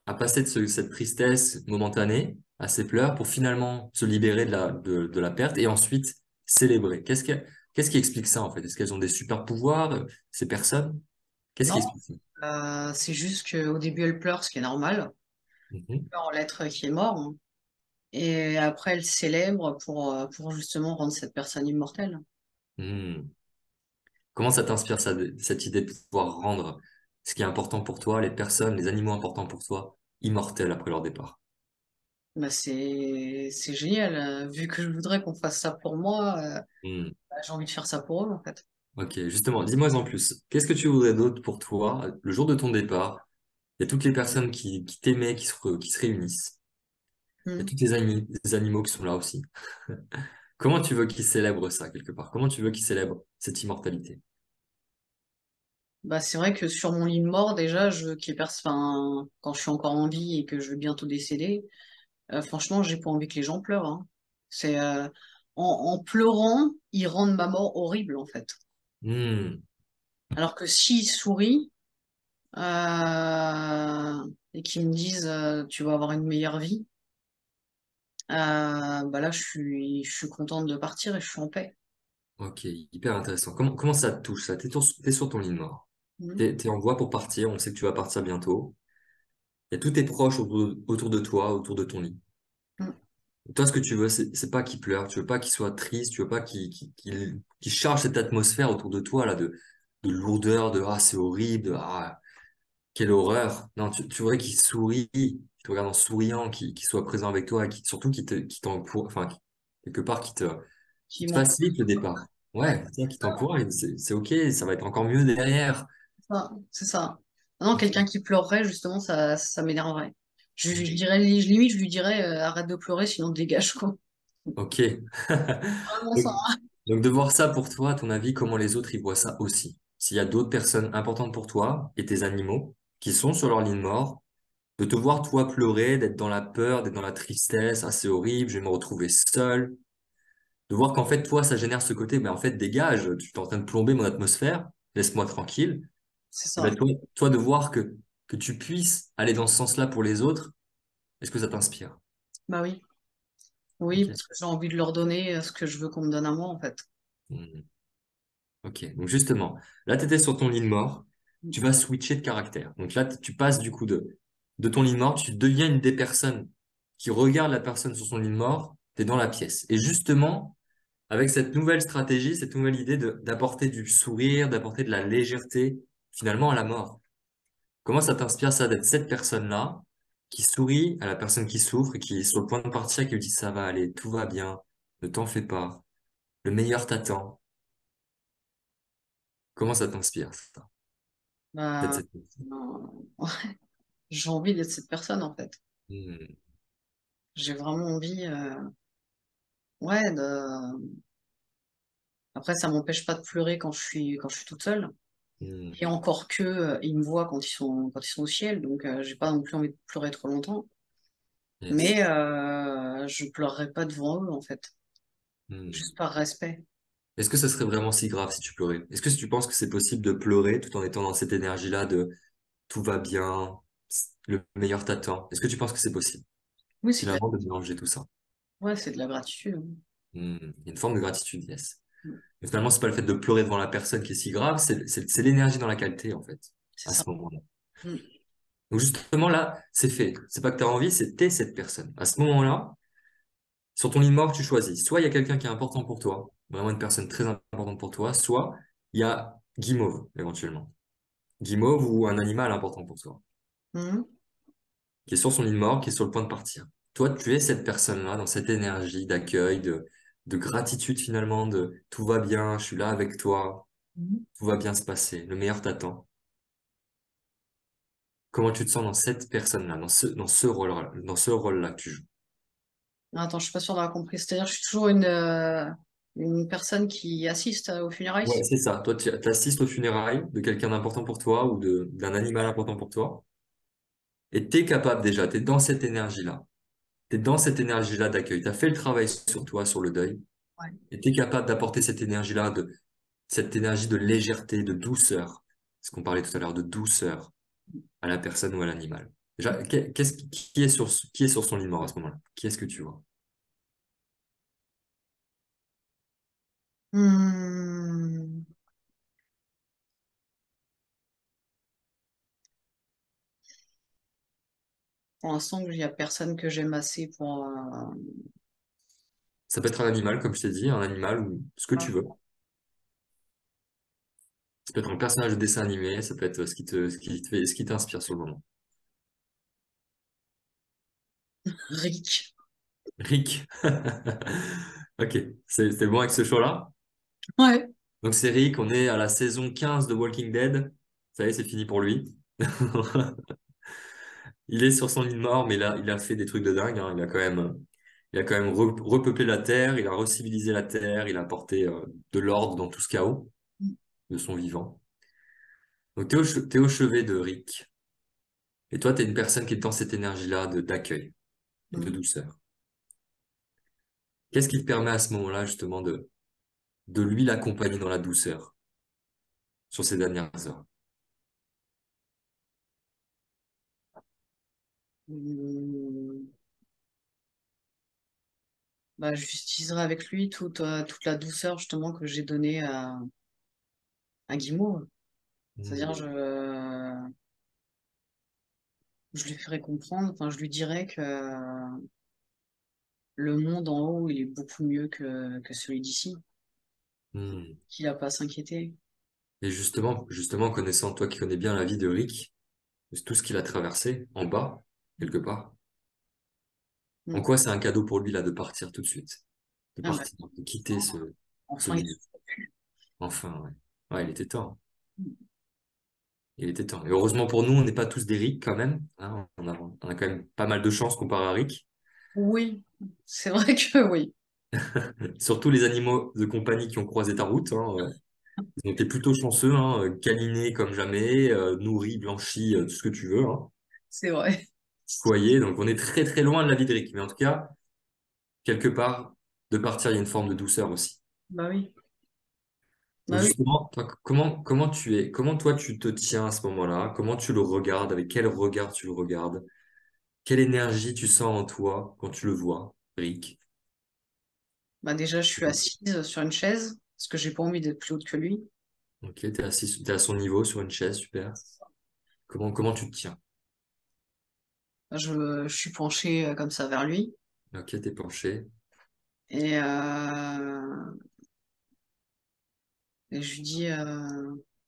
à passer de cette tristesse momentanée, à ces pleurs, pour finalement se libérer de la perte et ensuite célébrer? Qu'est-ce qui explique ça, en fait? Est-ce qu'elles ont des super pouvoirs, ces personnes? Qu'est-ce qui Non, explique ça? c'est juste qu'au début, elle pleure, ce qui est normal. Mhm. Elle pleure l'être qui est mort, hein. Et après, elle célèbre pour justement rendre cette personne immortelle. Hmm. Comment ça t'inspire, ça, cette idée de pouvoir rendre ce qui est important pour toi, les personnes, les animaux importants pour toi, immortels après leur départ? Bah, c'est génial. Vu que je voudrais qu'on fasse ça pour moi, Hmm. bah, j'ai envie de faire ça pour eux, en fait. Ok, justement, dis-moi en plus. Qu'est-ce que tu voudrais d'autre pour toi, le jour de ton départ? Il y a toutes les personnes qui t'aimaient, qui se réunissent. Il y a Mm. tous les animaux qui sont là aussi. Comment tu veux qu'ils célèbrent ça, quelque part? Comment tu veux qu'ils célèbrent cette immortalité? Bah, c'est vrai que sur mon lit de mort, déjà, enfin, quand je suis encore en vie et que je vais bientôt décéder, franchement, j'ai pas envie que les gens pleurent, hein. C'est, en pleurant, ils rendent ma mort horrible, en fait. Hmm. Alors que s'ils sourient, et qu'ils me disent, tu vas avoir une meilleure vie, bah là, je suis contente de partir et je suis en paix. Ok, hyper intéressant. Comment ça te touche, ça? T'es sur ton lit de mort. Mhm. T'es en voie pour partir, on sait que tu vas partir bientôt. Il y a tous tes proches autour de toi, autour de ton lit. Mhm. Toi, ce que tu veux, c'est pas qu'ils pleurent, tu veux pas qu'ils soient tristes, tu veux pas qu'ils chargent cette atmosphère autour de toi, là, de lourdeur, de ah, c'est horrible, de ah, quelle horreur. Non, tu voudrais qu'ils sourient, qu'ils te regardent en souriant, qu'ils soient présents avec toi et surtout enfin, quelque part, qui Qui te m'ont facilitent le départ. Ouais, c'est ça, qui t'encouragent, c'est ok, ça va être encore mieux derrière. ça, c'est ça. Non, Ok. quelqu'un qui pleurerait, justement, ça m'énerverait. Je dirais, limite, je lui dirais, arrête de pleurer, sinon dégage, quoi. Ok. Vraiment Donc, ça. donc de voir ça pour toi, à ton avis, comment les autres y voient ça aussi? S'il y a d'autres personnes importantes pour toi et tes animaux qui sont sur leur lit de mort, de te voir toi pleurer, d'être dans la peur, d'être dans la tristesse, ah c'est horrible, je vais me retrouver seul, de voir qu'en fait toi ça génère ce côté, mais en fait dégage, tu es en train de plomber mon atmosphère, laisse-moi tranquille. C'est Et ben ça. toi de voir que tu puisses aller dans ce sens-là pour les autres, est-ce que ça t'inspire? Bah oui. Oui, Ok. parce que j'ai envie de leur donner ce que je veux qu'on me donne à moi, en fait. Hmm. Ok, donc justement, là, tu étais sur ton lit de mort, tu vas switcher de caractère. Donc là, tu passes du coup de ton lit de mort, tu deviens une des personnes qui regarde la personne sur son lit de mort, tu es dans la pièce. Et justement, avec cette nouvelle stratégie, cette nouvelle idée d'apporter du sourire, d'apporter de la légèreté, finalement, à la mort. Comment ça t'inspire ça d'être cette personne-là qui sourit à la personne qui souffre et qui est sur le point de partir, qui lui dit ça va aller, tout va bien, ne t'en fais pas, le meilleur t'attend. Comment ça t'inspire ça, d'être Bah, cette personne? j'ai envie d'être cette personne, en fait. Hmm, J'ai vraiment envie, ouais, après, ça m'empêche pas de pleurer quand je suis toute seule. hmm, Et encore que, ils me voient quand ils sont au ciel, donc j'ai pas non plus envie de pleurer trop longtemps. yes. Mais je pleurerai pas devant eux, en fait, Hmm. juste par respect. Est-ce que ça serait vraiment si grave si tu pleurais? Est-ce que tu penses que c'est possible de pleurer tout en étant dans cette énergie-là de tout va bien, le meilleur t'attend? Est-ce que tu penses que c'est possible, Oui, finalement, de mélanger tout ça? ouais, c'est de la gratitude. Hmm. Il y a une forme de gratitude, yes. Mais finalement, c'est pas le fait de pleurer devant la personne qui est si grave, c'est l'énergie dans laquelle t'es, en fait, C'est à ça. ce moment-là. Mm. Donc justement, là, c'est fait. C'est pas que tu as envie, c'est t'es cette personne. À ce moment-là, sur ton lit de mort, tu choisis. Soit il y a quelqu'un qui est important pour toi, vraiment une personne très importante pour toi, soit il y a Guimauve, éventuellement. Guimauve ou un animal important pour toi, Mhm. qui est sur son lit de mort, qui est sur le point de partir. Toi, tu es cette personne-là, dans cette énergie d'accueil, de gratitude finalement, de tout va bien, je suis là avec toi, Mhm. tout va bien se passer, le meilleur t'attend. Comment tu te sens dans cette personne-là, dans ce rôle-là que tu joues? Attends, je suis pas sûre d'avoir compris. C'est-à-dire, je suis toujours une personne qui assiste aux funérailles. Ouais, c'est ça. Toi, tu assistes aux funérailles de quelqu'un d'important pour toi ou d'un animal important pour toi. Et tu es capable déjà, tu es dans cette énergie-là. Tu es dans cette énergie-là d'accueil. Tu as fait le travail sur toi, sur le deuil. Ouais. Et tu es capable d'apporter cette énergie-là, cette énergie de légèreté, de douceur. Ce qu'on parlait tout à l'heure, de douceur à la personne ou à l'animal. Déjà, qui est sur son lit de mort à ce moment-là? Qui est-ce que tu vois? Hmm. Pour l'instant, il n'y a personne que j'aime assez pour. Ça peut être un animal, comme je t'ai dit, un animal ou ce que tu veux. Ça peut être un personnage de dessin animé, ça peut être ce qui t'inspire sur le moment. Rick. Rick. Ok, c'est bon avec ce choix-là? Ouais. Donc c'est Rick, on est à la saison 15 de Walking Dead. Ça y est, c'est fini pour lui. Il est sur son lit de mort, mais là, il a fait des trucs de dingue, hein. Il a quand même repeuplé la Terre, il a recivilisé la Terre, il a apporté de l'ordre dans tout ce chaos de son vivant. Donc t'es au chevet de Rick. Et toi, t'es une personne qui est dans cette énergie-là d'accueil et de Hmm. douceur. Qu'est-ce qui te permet à ce moment-là, justement, de lui l'accompagner dans la douceur sur ces dernières heures? Hmm. Bah, j'utiliserai avec lui toute la douceur justement que j'ai donnée à Guimauve. C'est-à-dire, Hmm. je lui ferai comprendre, enfin, je lui dirai que le monde en haut, il est beaucoup mieux que celui d'ici, Hmm. qu'il n'a pas à s'inquiéter. Et justement, connaissant toi qui connais bien la vie de Rick, tout ce qu'il a traversé en bas, quelque part, en Hmm. quoi c'est un cadeau pour lui là de partir tout de suite, de Ah bah, partir, de quitter ce enfin, monde. Enfin, ouais. Ouais, il était temps. Il était temps. Et heureusement pour nous, on n'est pas tous des Rick quand même, hein. On a quand même pas mal de chance comparé à Rick. oui, c'est vrai que oui, Surtout les animaux de compagnie qui ont croisé ta route, hein. Ils ont été plutôt chanceux, hein, câlinés comme jamais, nourris, blanchis, tout ce que tu veux, hein. c'est vrai. Choyés. Donc on est très très loin de la vie de Rick. Mais en tout cas, quelque part, de partir, il y a une forme de douceur aussi. Bah oui, Donc bah oui. justement, toi, comment toi tu te tiens à ce moment-là? Comment tu le regardes? Avec quel regard tu le regardes? Quelle énergie tu sens en toi quand tu le vois, Rick? Bah déjà, je suis assise sur une chaise parce que j'ai pas envie d'être plus haute que lui. Ok, t'es à son niveau sur une chaise, super. Comment tu te tiens? Je suis penchée comme ça vers lui Ok, t'es penché. et, et je lui dis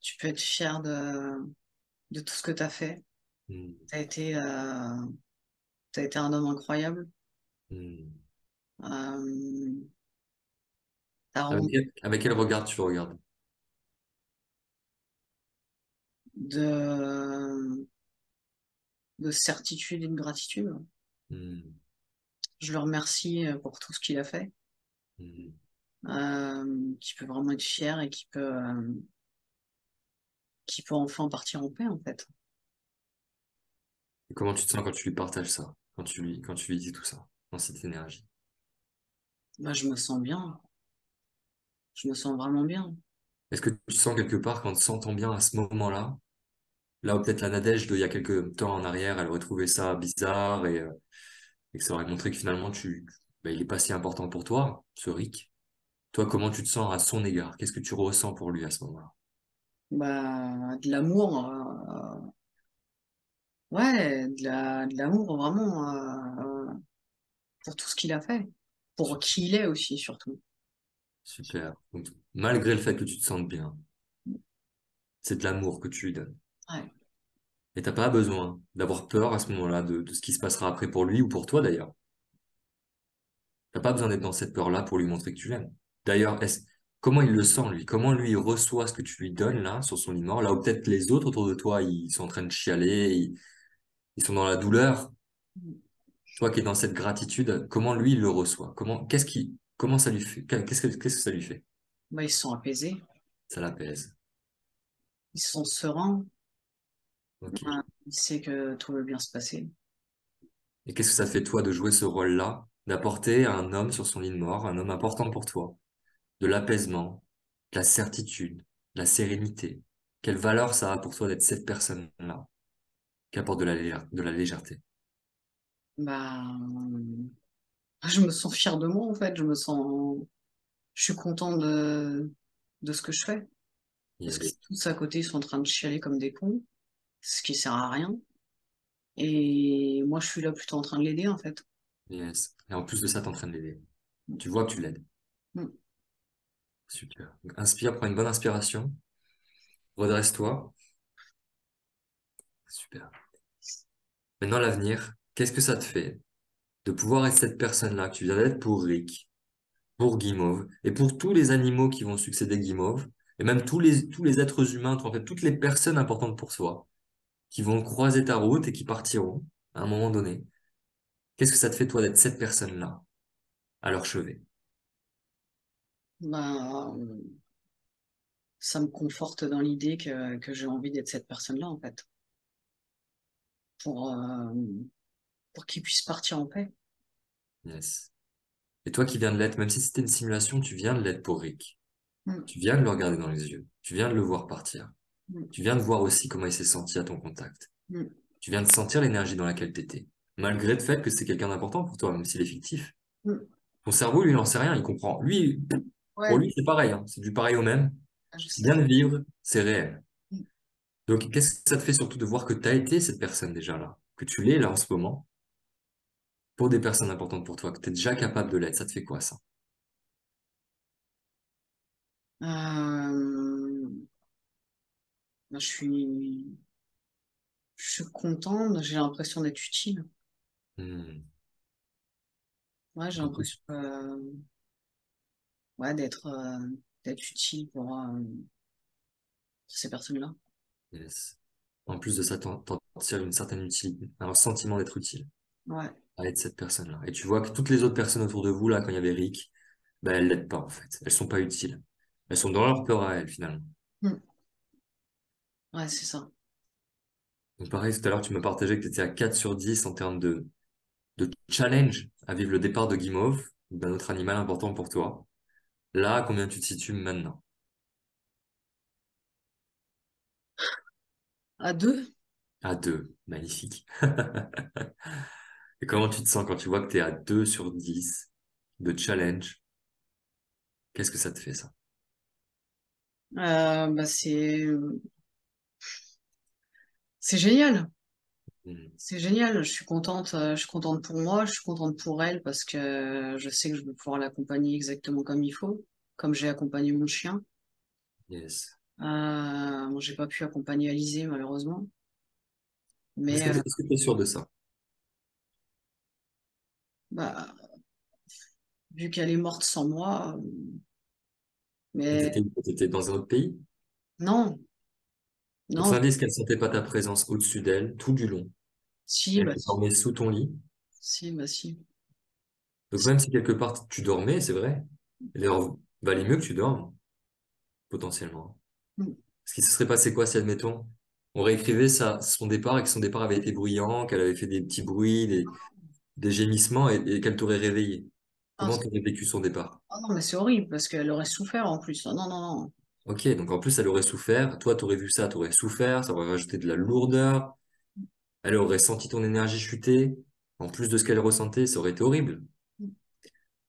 tu peux être fier de tout ce que tu as fait. Hmm, Tu as été, t'as été un homme incroyable. hmm. Euh, t'as rem- Avec quel regard tu le regardes? de, de certitude et de gratitude. Hmm, Je le remercie pour tout ce qu'il a fait, hmm. qui peut vraiment être fier et qui peut enfin partir en paix, en fait. Et comment tu te sens quand tu lui partages ça? Quand tu lui dis tout ça, dans cette énergie? Bah, je me sens bien, je me sens vraiment bien. Est-ce que tu sens quelque part qu'en te sentant bien à ce moment-là, là où peut-être la Nadège il y a quelques temps en arrière, elle aurait trouvé ça bizarre et que ça aurait montré que finalement il est pas si important pour toi, ce Rick. Toi, comment tu te sens à son égard? Qu'est-ce que tu ressens pour lui à ce moment-là? Bah, de l'amour, ouais, de l'amour vraiment pour tout ce qu'il a fait, pour Super. qui il est aussi, surtout. Super. Donc, malgré le fait que tu te sentes bien, c'est de l'amour que tu lui donnes. Ouais. Et t'as pas besoin d'avoir peur à ce moment-là de ce qui se passera après pour lui ou pour toi d'ailleurs. T'as pas besoin d'être dans cette peur-là pour lui montrer que tu l'aimes. D'ailleurs, comment il le sent lui? Comment lui il reçoit ce que tu lui donnes là sur son lit mort? Là où peut-être les autres autour de toi ils sont en train de chialer, ils sont dans la douleur. Toi qui es dans cette gratitude, comment lui il le reçoit? Comment ça lui fait? Qu'est-ce que ça lui fait? Bah, ils se sont apaisés, Ça l'apaise. ils sont sereins. Ok. Il sait que tout va bien se passer. Et qu'est-ce que ça te fait, toi, de jouer ce rôle-là, d'apporter à un homme sur son lit de mort, un homme important pour toi, de l'apaisement, de la certitude, de la sérénité? Quelle valeur ça a pour toi d'être cette personne-là qui apporte de la légèreté? Bah, je me sens fière de moi, en fait. Je suis content de ce que je fais. Parce que Yes, tous à côté sont en train de chialer comme des cons, ce qui sert à rien. Et moi, je suis là plutôt en train de l'aider, en fait. yes. Et en plus de ça, t'es en train de l'aider. Tu vois que tu l'aides. Mm. Super. Donc, inspire, prends une bonne inspiration. Redresse-toi. Super. Maintenant, l'avenir, qu'est-ce que ça te fait de pouvoir être cette personne-là que tu viens d'être pour Rick, pour Guimauve, et pour tous les animaux qui vont succéder Guimauve, et même tous les êtres humains, en fait, toutes les personnes importantes pour soi, qui vont croiser ta route et qui partiront à un moment donné. Qu'est-ce que ça te fait, toi, d'être cette personne-là, à leur chevet? Bah, ça me conforte dans l'idée que j'ai envie d'être cette personne-là, en fait. Pour, euh, pour qu'ils puissent partir en paix. Yes. Et toi qui viens de l'être, même si c'était une simulation, tu viens de l'être pour Rick. Mm. Tu viens de le regarder dans les yeux. Tu viens de le voir partir. Mm. Tu viens de voir aussi comment il s'est senti à ton contact. Mm. Tu viens de sentir l'énergie dans laquelle tu étais. Malgré le fait que c'est quelqu'un d'important pour toi, même s'il est fictif. Mm. Ton cerveau, lui, il n'en sait rien, il comprend. Lui, pour Ouais, lui, c'est pareil, hein. C'est du pareil au même. je Ce qu'il sais. vient de vivre, c'est réel. Mm. Donc, qu'est-ce que ça te fait surtout de voir que tu as été cette personne déjà là, que tu l'es là en ce moment, pour des personnes importantes pour toi, que tu es déjà capable de l'être. Ça te fait quoi, ça? Euh, bah, je suis contente, j'ai l'impression d'être utile. Hmm. Ouais, j'ai l'impression ouais, d'être utile pour ces personnes-là. Yes. En plus de ça, t'en tires une certaine utilité, un sentiment d'être utile Ouais. à être cette personne-là. Et tu vois que toutes les autres personnes autour de vous, là, quand il y avait Rick, ben, elles l'aident pas, en fait. Elles sont pas utiles. Elles sont dans leur peur à elles, finalement. Mm. Ouais, c'est ça. Donc, pareil, tout à l'heure, tu m'as partagé que tu étais à 4 sur 10 en termes de challenge à vivre le départ de Guimauve, d'un autre animal important pour toi. Là, combien tu te situes maintenant? À deux, À 2. Magnifique. Et comment tu te sens quand tu vois que tu es à 2 sur 10 de challenge? Qu'est-ce que ça te fait, ça? bah c'est génial. Hmm. C'est génial. Je suis contente pour moi, je suis contente pour elle parce que je sais que je vais pouvoir l'accompagner exactement comme il faut, comme j'ai accompagné mon chien. Yes. Bon, j'ai pas pu accompagner Alizé malheureusement, Est-ce mais que tu es sûr de ça? bah, vu qu'elle est morte sans moi, Et mais t'étais dans un autre pays? non, Donc, non, ça indique qu'elle sentait pas ta présence au-dessus d'elle tout du long. si, Elle bah si, dormait sous ton lit. si, bah si. Donc, même si quelque part tu dormais, c'est vrai, il valait mieux que tu dormes, potentiellement. Mm. Ce qui se serait passé quoi si, admettons, on réécrivait son départ et que son départ avait été bruyant, qu'elle avait fait des petits bruits, des gémissements et qu'elle t'aurait réveillé? Ah, Comment tu aurais vécu son départ? ah non, mais c'est horrible parce qu'elle aurait souffert en plus. Ah non, non, non. Ok, donc en plus, elle aurait souffert. Toi, tu aurais vu ça, tu aurais souffert, ça aurait rajouté de la lourdeur. Elle aurait senti ton énergie chuter. En plus de ce qu'elle ressentait, ça aurait été horrible.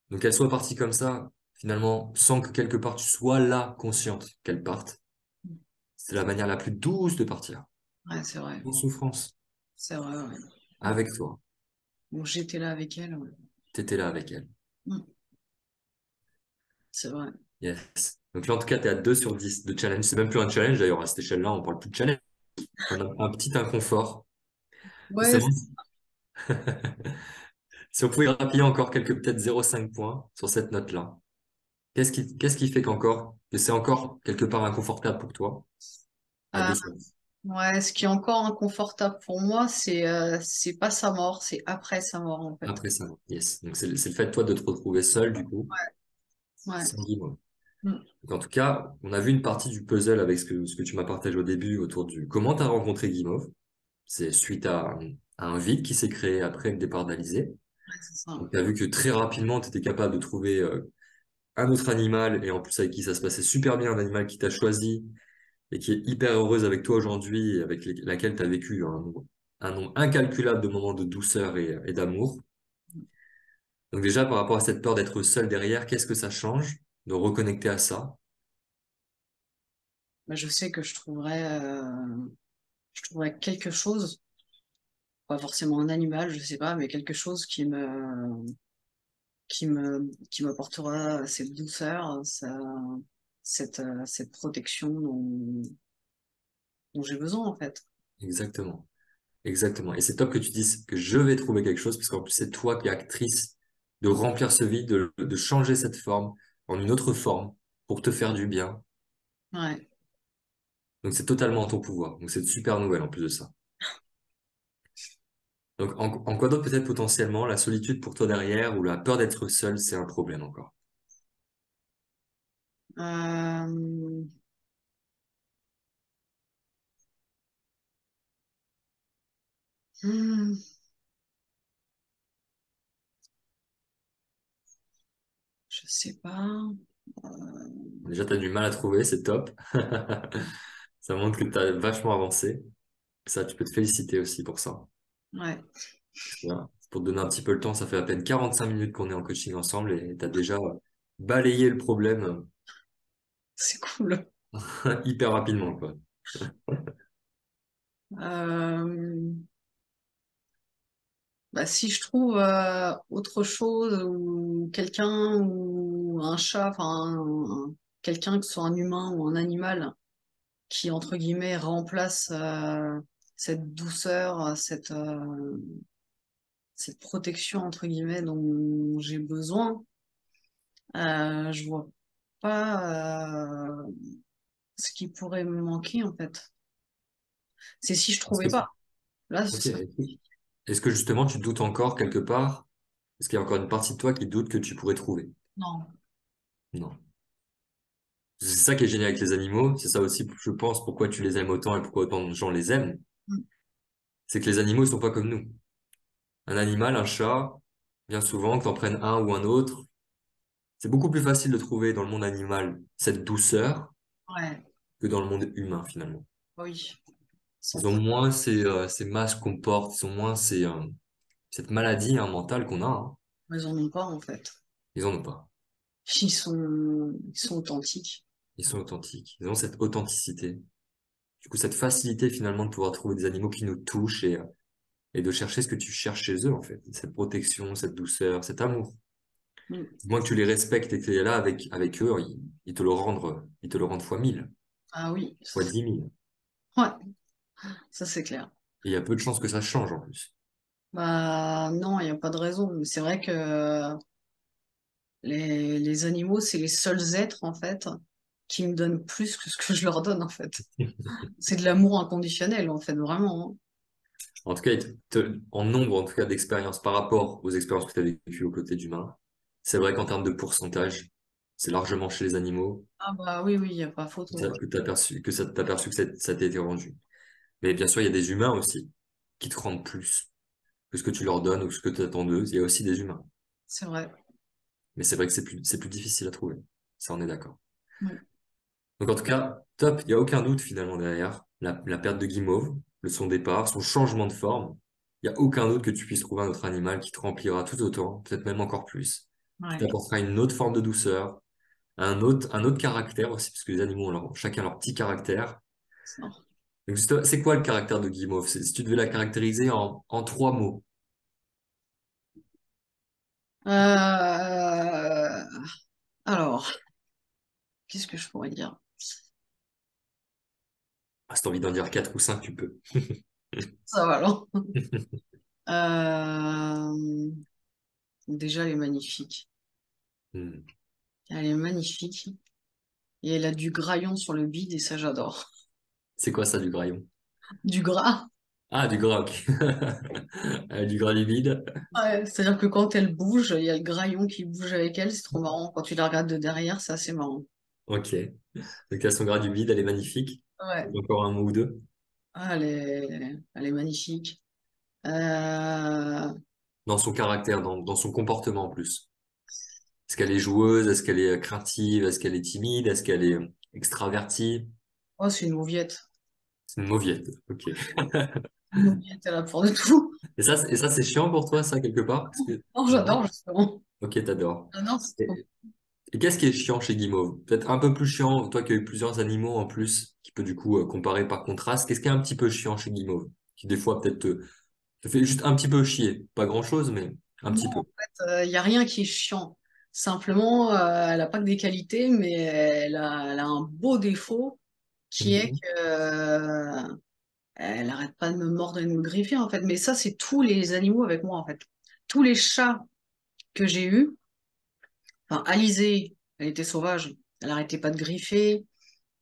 Donc qu'elle soit partie comme ça, finalement, sans que quelque part tu sois là, consciente qu'elle parte, c'est la manière la plus douce de partir. Ouais, c'est vrai. Sans souffrance, C'est vrai, ouais. avec toi. Bon, j'étais là avec elle, ouais. T'étais là avec elle. Mm. C'est vrai. Yes. Donc là, en tout cas, t'es à 2 sur 10 de challenge. C'est même plus un challenge d'ailleurs, à cette échelle-là, on parle plus de challenge. On a un petit inconfort. Ouais, Justement, si on pouvait grappiller encore quelques, peut-être 0,5 points sur cette note-là, qu'est-ce qui fait que c'est encore quelque part inconfortable pour toi à euh, 2 sur 10? ouais, ce qui est encore inconfortable pour moi, c'est pas sa mort, c'est après sa mort en fait. Après ça, yes. Donc c'est le fait, toi, de te retrouver seul, du coup, Ouais. sans guimauve. Mm. Donc en tout cas, on a vu une partie du puzzle avec ce que tu m'as partagé au début autour du comment tu as rencontré Guimauve. C'est suite à un vide qui s'est créé après le départ d'Alizé. Ouais, c'est ça. Donc, tu as vu que très rapidement, tu étais capable de trouver un autre animal, et en plus avec qui ça se passait super bien, un animal qui t'a choisi et qui est hyper heureuse avec toi aujourd'hui, et avec laquelle tu as vécu un nombre incalculable de moments de douceur et d'amour. Donc déjà, par rapport à cette peur d'être seul derrière, qu'est-ce que ça change de reconnecter à ça? Bah, je sais que je trouverais quelque chose, pas forcément un animal, je sais pas, mais quelque chose qui m'apportera cette douceur, cette protection dont j'ai besoin, en fait. Exactement. Exactement. Et c'est top que tu dises que je vais trouver quelque chose, parce qu'en plus, c'est toi qui es actrice de remplir ce vide, de changer cette forme en une autre forme pour te faire du bien. Ouais. Donc, c'est totalement en ton pouvoir. Donc, c'est une super nouvelle en plus de ça. Donc, en quoi d'autre peut-être potentiellement la solitude pour toi derrière ou la peur d'être seul, c'est un problème encore? Euh, hmm, je sais pas. Euh, Déjà, tu as du mal à trouver, c'est top. Ça montre que tu as vachement avancé. Ça, tu peux te féliciter aussi pour ça. ouais, Voilà. Pour te donner un petit peu le temps, ça fait à peine 45 minutes qu'on est en coaching ensemble et tu as déjà balayé le problème c'est cool. hyper rapidement, quoi. Euh, Bah, si je trouve autre chose ou quelqu'un ou un chat, enfin quelqu'un, que ce soit un humain ou un animal, qui entre guillemets remplace cette douceur, cette protection entre guillemets dont j'ai besoin, je vois pas ce qui pourrait me manquer en fait. C'est si je Est-ce trouvais que, pas. Là, ce ok. serait Est-ce que justement tu doutes encore quelque part? Est-ce qu'il y a encore une partie de toi qui doute que tu pourrais trouver? non. Non. C'est ça qui est génial avec les animaux. C'est ça aussi, je pense, pourquoi tu les aimes autant et pourquoi autant de gens les aiment. C'est que les animaux, ils sont pas comme nous. Un animal, un chat, bien souvent, que t'en prennes un ou un autre, c'est beaucoup plus facile de trouver dans le monde animal cette douceur Ouais, que dans le monde humain, finalement. oui, Ils ont 100%. moins ces masques qu'on porte, ils ont moins cette maladie hein, mentale qu'on a. Hein. Ils en ont pas en fait. Ils en ont pas. Ils sont authentiques. Ils sont authentiques. Ils ont cette authenticité. Du coup, cette facilité finalement de pouvoir trouver des animaux qui nous touchent et de chercher ce que tu cherches chez eux, en fait. Cette protection, cette douceur, cet amour. Mm. Du moins que tu les respectes et que tu es là avec eux, ils te le rendent fois 1000, Ah oui, fois 10 000. ouais, ça c'est clair. Et il y a peu de chances que ça change en plus. Bah non, il n'y a pas de raison. Mais c'est vrai que les animaux, c'est les seuls êtres en fait qui me donnent plus que ce que je leur donne en fait. C'est de l'amour inconditionnel en fait, vraiment, hein. En tout cas, en nombre en tout cas d'expériences par rapport aux expériences que tu as vécues aux côtés d'humains, c'est vrai qu'en termes de pourcentage, c'est largement chez les animaux Ah bah oui, oui, il n'y a pas photo. que t'as perçu que ça t'a été rendu. Mais bien sûr, il y a des humains aussi qui te rendent plus que ce que tu leur donnes ou ce que tu attends d'eux. Il y a aussi des humains. C'est vrai. Mais c'est vrai que c'est plus difficile à trouver. Ça, on est d'accord. Mm. Donc en tout cas, top, il n'y a aucun doute finalement derrière la perte de Guimauve, son départ, son changement de forme. Il n'y a aucun doute que tu puisses trouver un autre animal qui te remplira tout autant, peut-être même encore plus, qui Ouais. t'apportera une autre forme de douceur, un autre caractère aussi, parce que les animaux ont chacun leur petit caractère. Ça. Donc c'est quoi le caractère de Guimauve? Si tu devais la caractériser en trois mots, Euh, alors, qu'est-ce que je pourrais dire? ah, si t'as envie d'en dire quatre ou cinq, tu peux. Ça va alors. Euh, Déjà, elle est magnifique. Hmm. Elle est magnifique. Et elle a du graillon sur le bide et ça, j'adore. C'est quoi ça du graillon? Du gras. Ah, du gras, ok. Du gras du vide. Ouais, c'est-à-dire que quand elle bouge, il y a le graillon qui bouge avec elle, c'est trop marrant. Quand tu la regardes de derrière, c'est assez marrant. Ok. Donc, à son gras du vide, elle est magnifique. Ouais. Encore un mot ou deux. Ah, elle est magnifique. Euh, dans son caractère, dans son comportement en plus? Est-ce qu'elle est joueuse? Est-ce qu'elle est craintive? Est-ce qu'elle est timide? Est-ce qu'elle est extravertie? oh, c'est une mauviette. C'est une mauviette. Ok. Une mauviette, elle a peur de tout. Et ça, c'est chiant pour toi, ça, quelque part? Non, Non? j'adore, justement. Ok, t'adores. J'adore, c'est trop. Et qu'est-ce qui est chiant chez Guimauve? Peut-être un peu plus chiant, toi qui as eu plusieurs animaux en plus, qui peut du coup comparer par contraste. Qu'est-ce qui est un petit peu chiant chez Guimauve? Qui des fois peut-être te fait juste un petit peu chier. Pas grand-chose, mais un Non, petit peu. en fait, il n'y a rien qui est chiant. Simplement, elle n'a pas que des qualités, mais elle a un beau défaut qui est Mhm. que, elle n'arrête pas de me mordre et de me griffer, en fait. Mais ça, c'est tous les animaux avec moi, en fait. Tous les chats que j'ai eus, enfin, Alizée, elle était sauvage. Elle n'arrêtait pas de griffer.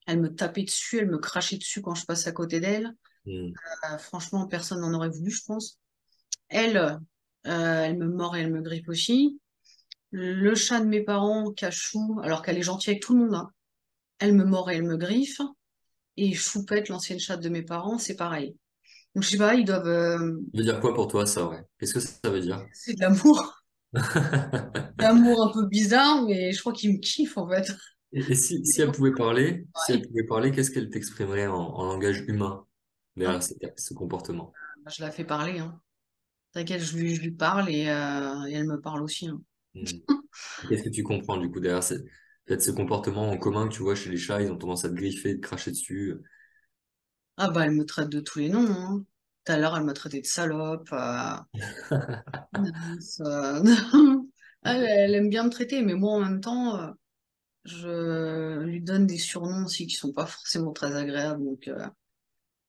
Elle me tapait dessus, elle me crachait dessus quand je passais à côté d'elle. Mhm. Franchement, personne n'en aurait voulu, je pense. Elle, elle me mord et elle me griffe aussi. Le chat de mes parents, Cachou, alors qu'elle est gentille avec tout le monde, hein, elle me mord et elle me griffe. Et Choupette, l'ancienne chatte de mes parents, c'est pareil. Donc je sais pas, ils doivent. Ça veut dire quoi pour toi, ça, ouais? Qu'est-ce que ça veut dire? C'est de l'amour. L'amour un peu bizarre, mais je crois qu'ils me kiffent en fait. Et si elle pouvait parler, si elle pouvait parler, qu'est-ce qu'elle t'exprimerait en langage humain Ah, derrière ce comportement? bah, je la fais parler, hein. T'inquiète, je lui parle et elle me parle aussi, hein. Hmm. Qu'est-ce que tu comprends du coup derrière peut-être ce comportement en commun que tu vois chez les chats, ils ont tendance à te griffer, te cracher dessus. Ah bah elle me traite de tous les noms, hein. Tout à l'heure, elle m'a traité de salope. Ça- elle aime bien me traiter, mais moi en même temps, je lui donne des surnoms aussi qui sont pas forcément très agréables. Donc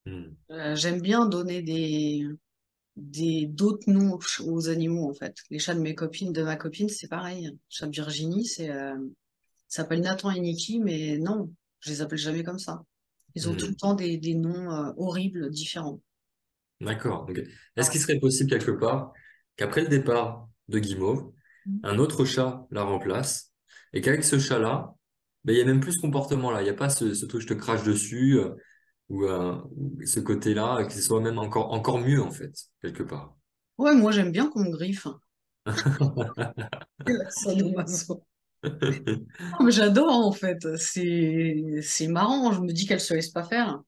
Hmm. j'aime bien donner d'autres noms aux animaux en fait. Les chats de mes copines, de ma copine, c'est pareil. Le chat de Virginie, ça s'appelle Nathan et Niki, mais non, je les appelle jamais comme ça. Ils ont tout le Hmm. temps des noms horribles, différents. D'accord. Ok. Est-ce Ah qu'il serait possible quelque part qu'après le départ de Guimauve, ouais. un autre chat la remplace et qu'avec ce chat-là, ben, il y a même plus ce comportement-là. Il n'y a pas ce truc je te crache dessus ou ce côté-là, que ce soit même encore mieux en fait, quelque part. Ouais, moi j'aime bien qu'on me griffe. Ça de l'oiseau. Non, mais j'adore en fait. C'est marrant. Je me dis qu'elle se laisse pas faire.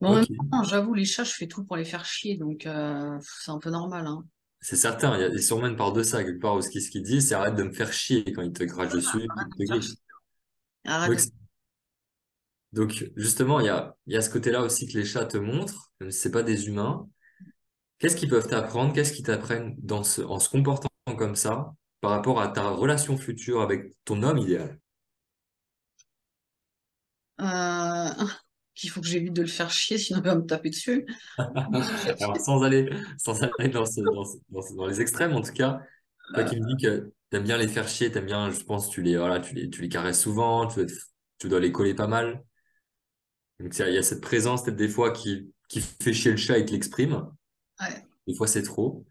Mais en même Ok. temps, j'avoue, les chats, je fais tout pour les faire chier, donc c'est un peu normal, hein. C'est certain, il y a sûrement une part de ça, quelque part, où ce qu'il dit, c'est arrête de me faire chier quand il te crache dessus, Arrête il de te me faire griffe. chier. Arrête Donc, de... justement, il y a ce côté-là aussi que les chats te montrent, même si c'est pas des humains. Qu'est-ce qu'ils peuvent t'apprendre? Qu'est-ce qu'ils t'apprennent en se comportant comme ça par rapport à ta relation future avec ton homme idéal? Euh, qu'il faut que j'évite de le faire chier, sinon il va me taper dessus. Alors, sans aller dans les extrêmes, en tout cas, toi qui me dis que t'aimes bien les faire chier, t'aimes bien, je pense, voilà, tu les caresses souvent, tu dois les coller pas mal. Donc, il y a cette présence, peut-être des fois, qui fait chier le chat et te l'exprime. Ouais. Des fois, c'est trop.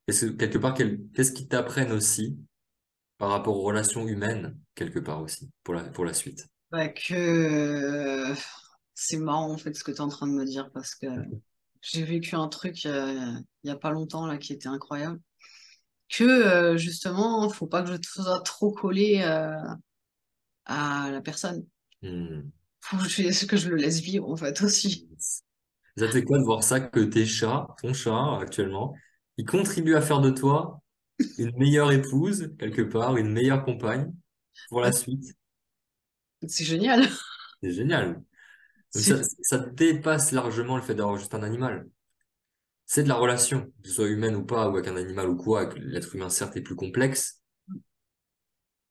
Est-ce que, quelque part, qu'est-ce qu'ils t'apprennent aussi par rapport aux relations humaines, quelque part aussi, pour la suite? Bah, que c'est marrant en fait ce que tu es en train de me dire parce que j'ai vécu un truc il y a pas longtemps là qui était incroyable. Que justement, faut pas que je sois trop collé à la personne. Hmm. Faut que je le laisse vivre en fait aussi. Ça te fait quoi de voir ça, que ton chat actuellement, il contribue à faire de toi une meilleure épouse, quelque part, une meilleure compagne pour Ouais, la suite? c'est génial. C'est génial. Donc C'est ça dépasse largement le fait d'avoir juste un animal. C'est de la relation, que ce soit humaine ou pas, ou avec un animal ou quoi, avec l'être humain certes est plus complexe.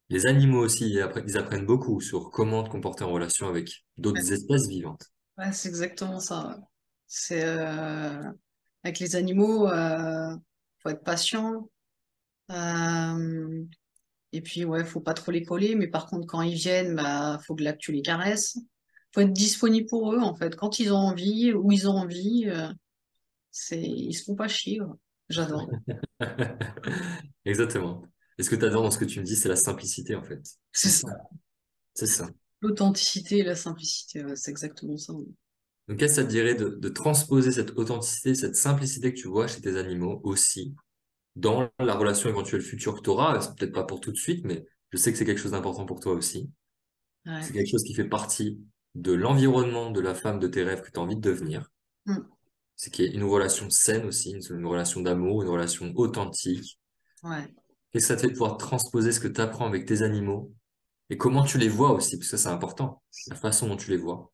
Les animaux aussi, ils apprennent beaucoup sur comment te comporter en relation avec d'autres espèces vivantes. ouais, c'est exactement ça. Ouais. C'est avec les animaux, faut être patient. Euh, et puis ouais, faut pas trop les coller, mais par contre quand ils viennent, bah faut que là que tu les caresses. Faut être disponible pour eux en fait. Quand ils ont envie, où ils ont envie, ils se font pas chier, ouais. J'adore. Exactement. Et ce que tu adores dans ce que tu me dis, c'est la simplicité, en fait. C'est C'est ça. ça. C'est ça. L'authenticité et la simplicité, ouais, c'est exactement ça. Ouais. Donc, qu'est-ce que ça te dirait de transposer cette authenticité, cette simplicité que tu vois chez tes animaux aussi dans la relation éventuelle future que tu auras? C'est peut-être pas pour tout de suite, mais je sais que c'est quelque chose d'important pour toi aussi. Ouais. C'est quelque chose qui fait partie de l'environnement de la femme de tes rêves que tu as envie de devenir. Mm. C'est qu'il y ait une relation saine aussi, une relation d'amour, une relation authentique. Ouais. Qu'est-ce que ça te fait de pouvoir transposer ce que tu apprends avec tes animaux et comment tu les vois aussi, parce que ça, c'est important, la façon dont tu les vois.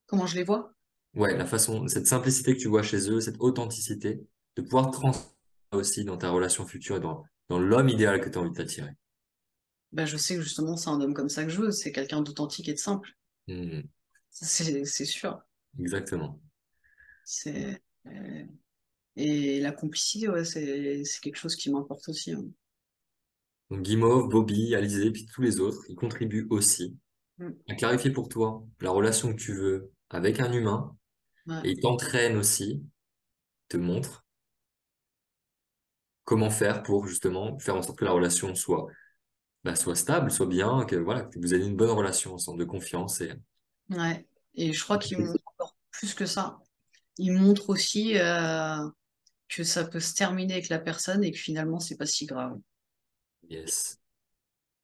Comment je les vois? Ouais, la façon, cette simplicité que tu vois chez eux, cette authenticité, de pouvoir transposer aussi dans ta relation future et dans l'homme idéal que tu as envie de t'attirer. Ben, je sais que justement, c'est un homme comme ça que je veux. C'est quelqu'un d'authentique et de simple. Hmm, Ça, c'est sûr. exactement. C'est, et la complicité, ouais, c'est quelque chose qui m'importe aussi, hein. Donc Guimauve, Bobby, Alizé, puis tous les autres, ils contribuent aussi Mm. à clarifier pour toi la relation que tu veux avec un humain Ouais. et ils t'entraînent aussi, te montrent comment faire pour justement faire en sorte que la relation soit stable, soit bien, que voilà, que vous ayez une bonne relation ensemble de confiance et Ouais. Et je crois qu'il montre encore plus que ça. Il montre aussi que ça peut se terminer avec la personne et que finalement, c'est pas si grave. yes,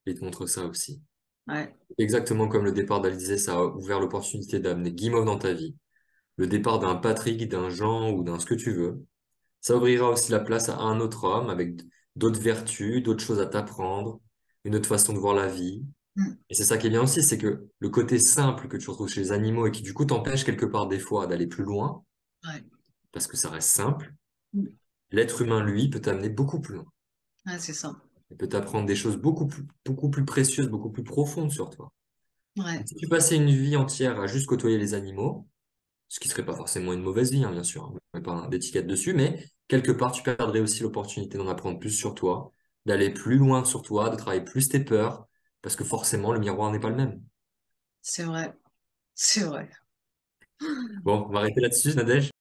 ils te montrent ça aussi. Ouais. Exactement comme le départ d'Alizé, ça a ouvert l'opportunité d'amener Guimauve dans ta vie. Le départ d'un Patrick, d'un Jean ou d'un ce que tu veux. Ça ouvrira aussi la place à un autre homme avec d'autres vertus, d'autres choses à t'apprendre, une autre façon de voir la vie. Mm. Et c'est ça qui est bien aussi, c'est que le côté simple que tu retrouves chez les animaux et qui du coup t'empêche quelque part des fois d'aller plus loin, Ouais. parce que ça reste simple, Mm. l'être humain, lui, peut t'amener beaucoup plus loin. Ouais, c'est ça. Il peut t'apprendre des choses beaucoup plus précieuses, beaucoup plus profondes sur toi. Ouais. Si tu passais une vie entière à juste côtoyer les animaux, ce qui serait pas forcément une mauvaise vie, hein, bien sûr, hein, on met pas d'étiquette dessus, mais quelque part, tu perdrais aussi l'opportunité d'en apprendre plus sur toi, d'aller plus loin sur toi, de travailler plus tes peurs, parce que forcément, le miroir n'est pas le même. C'est vrai. C'est vrai. Bon, on va arrêter là-dessus, Nadège.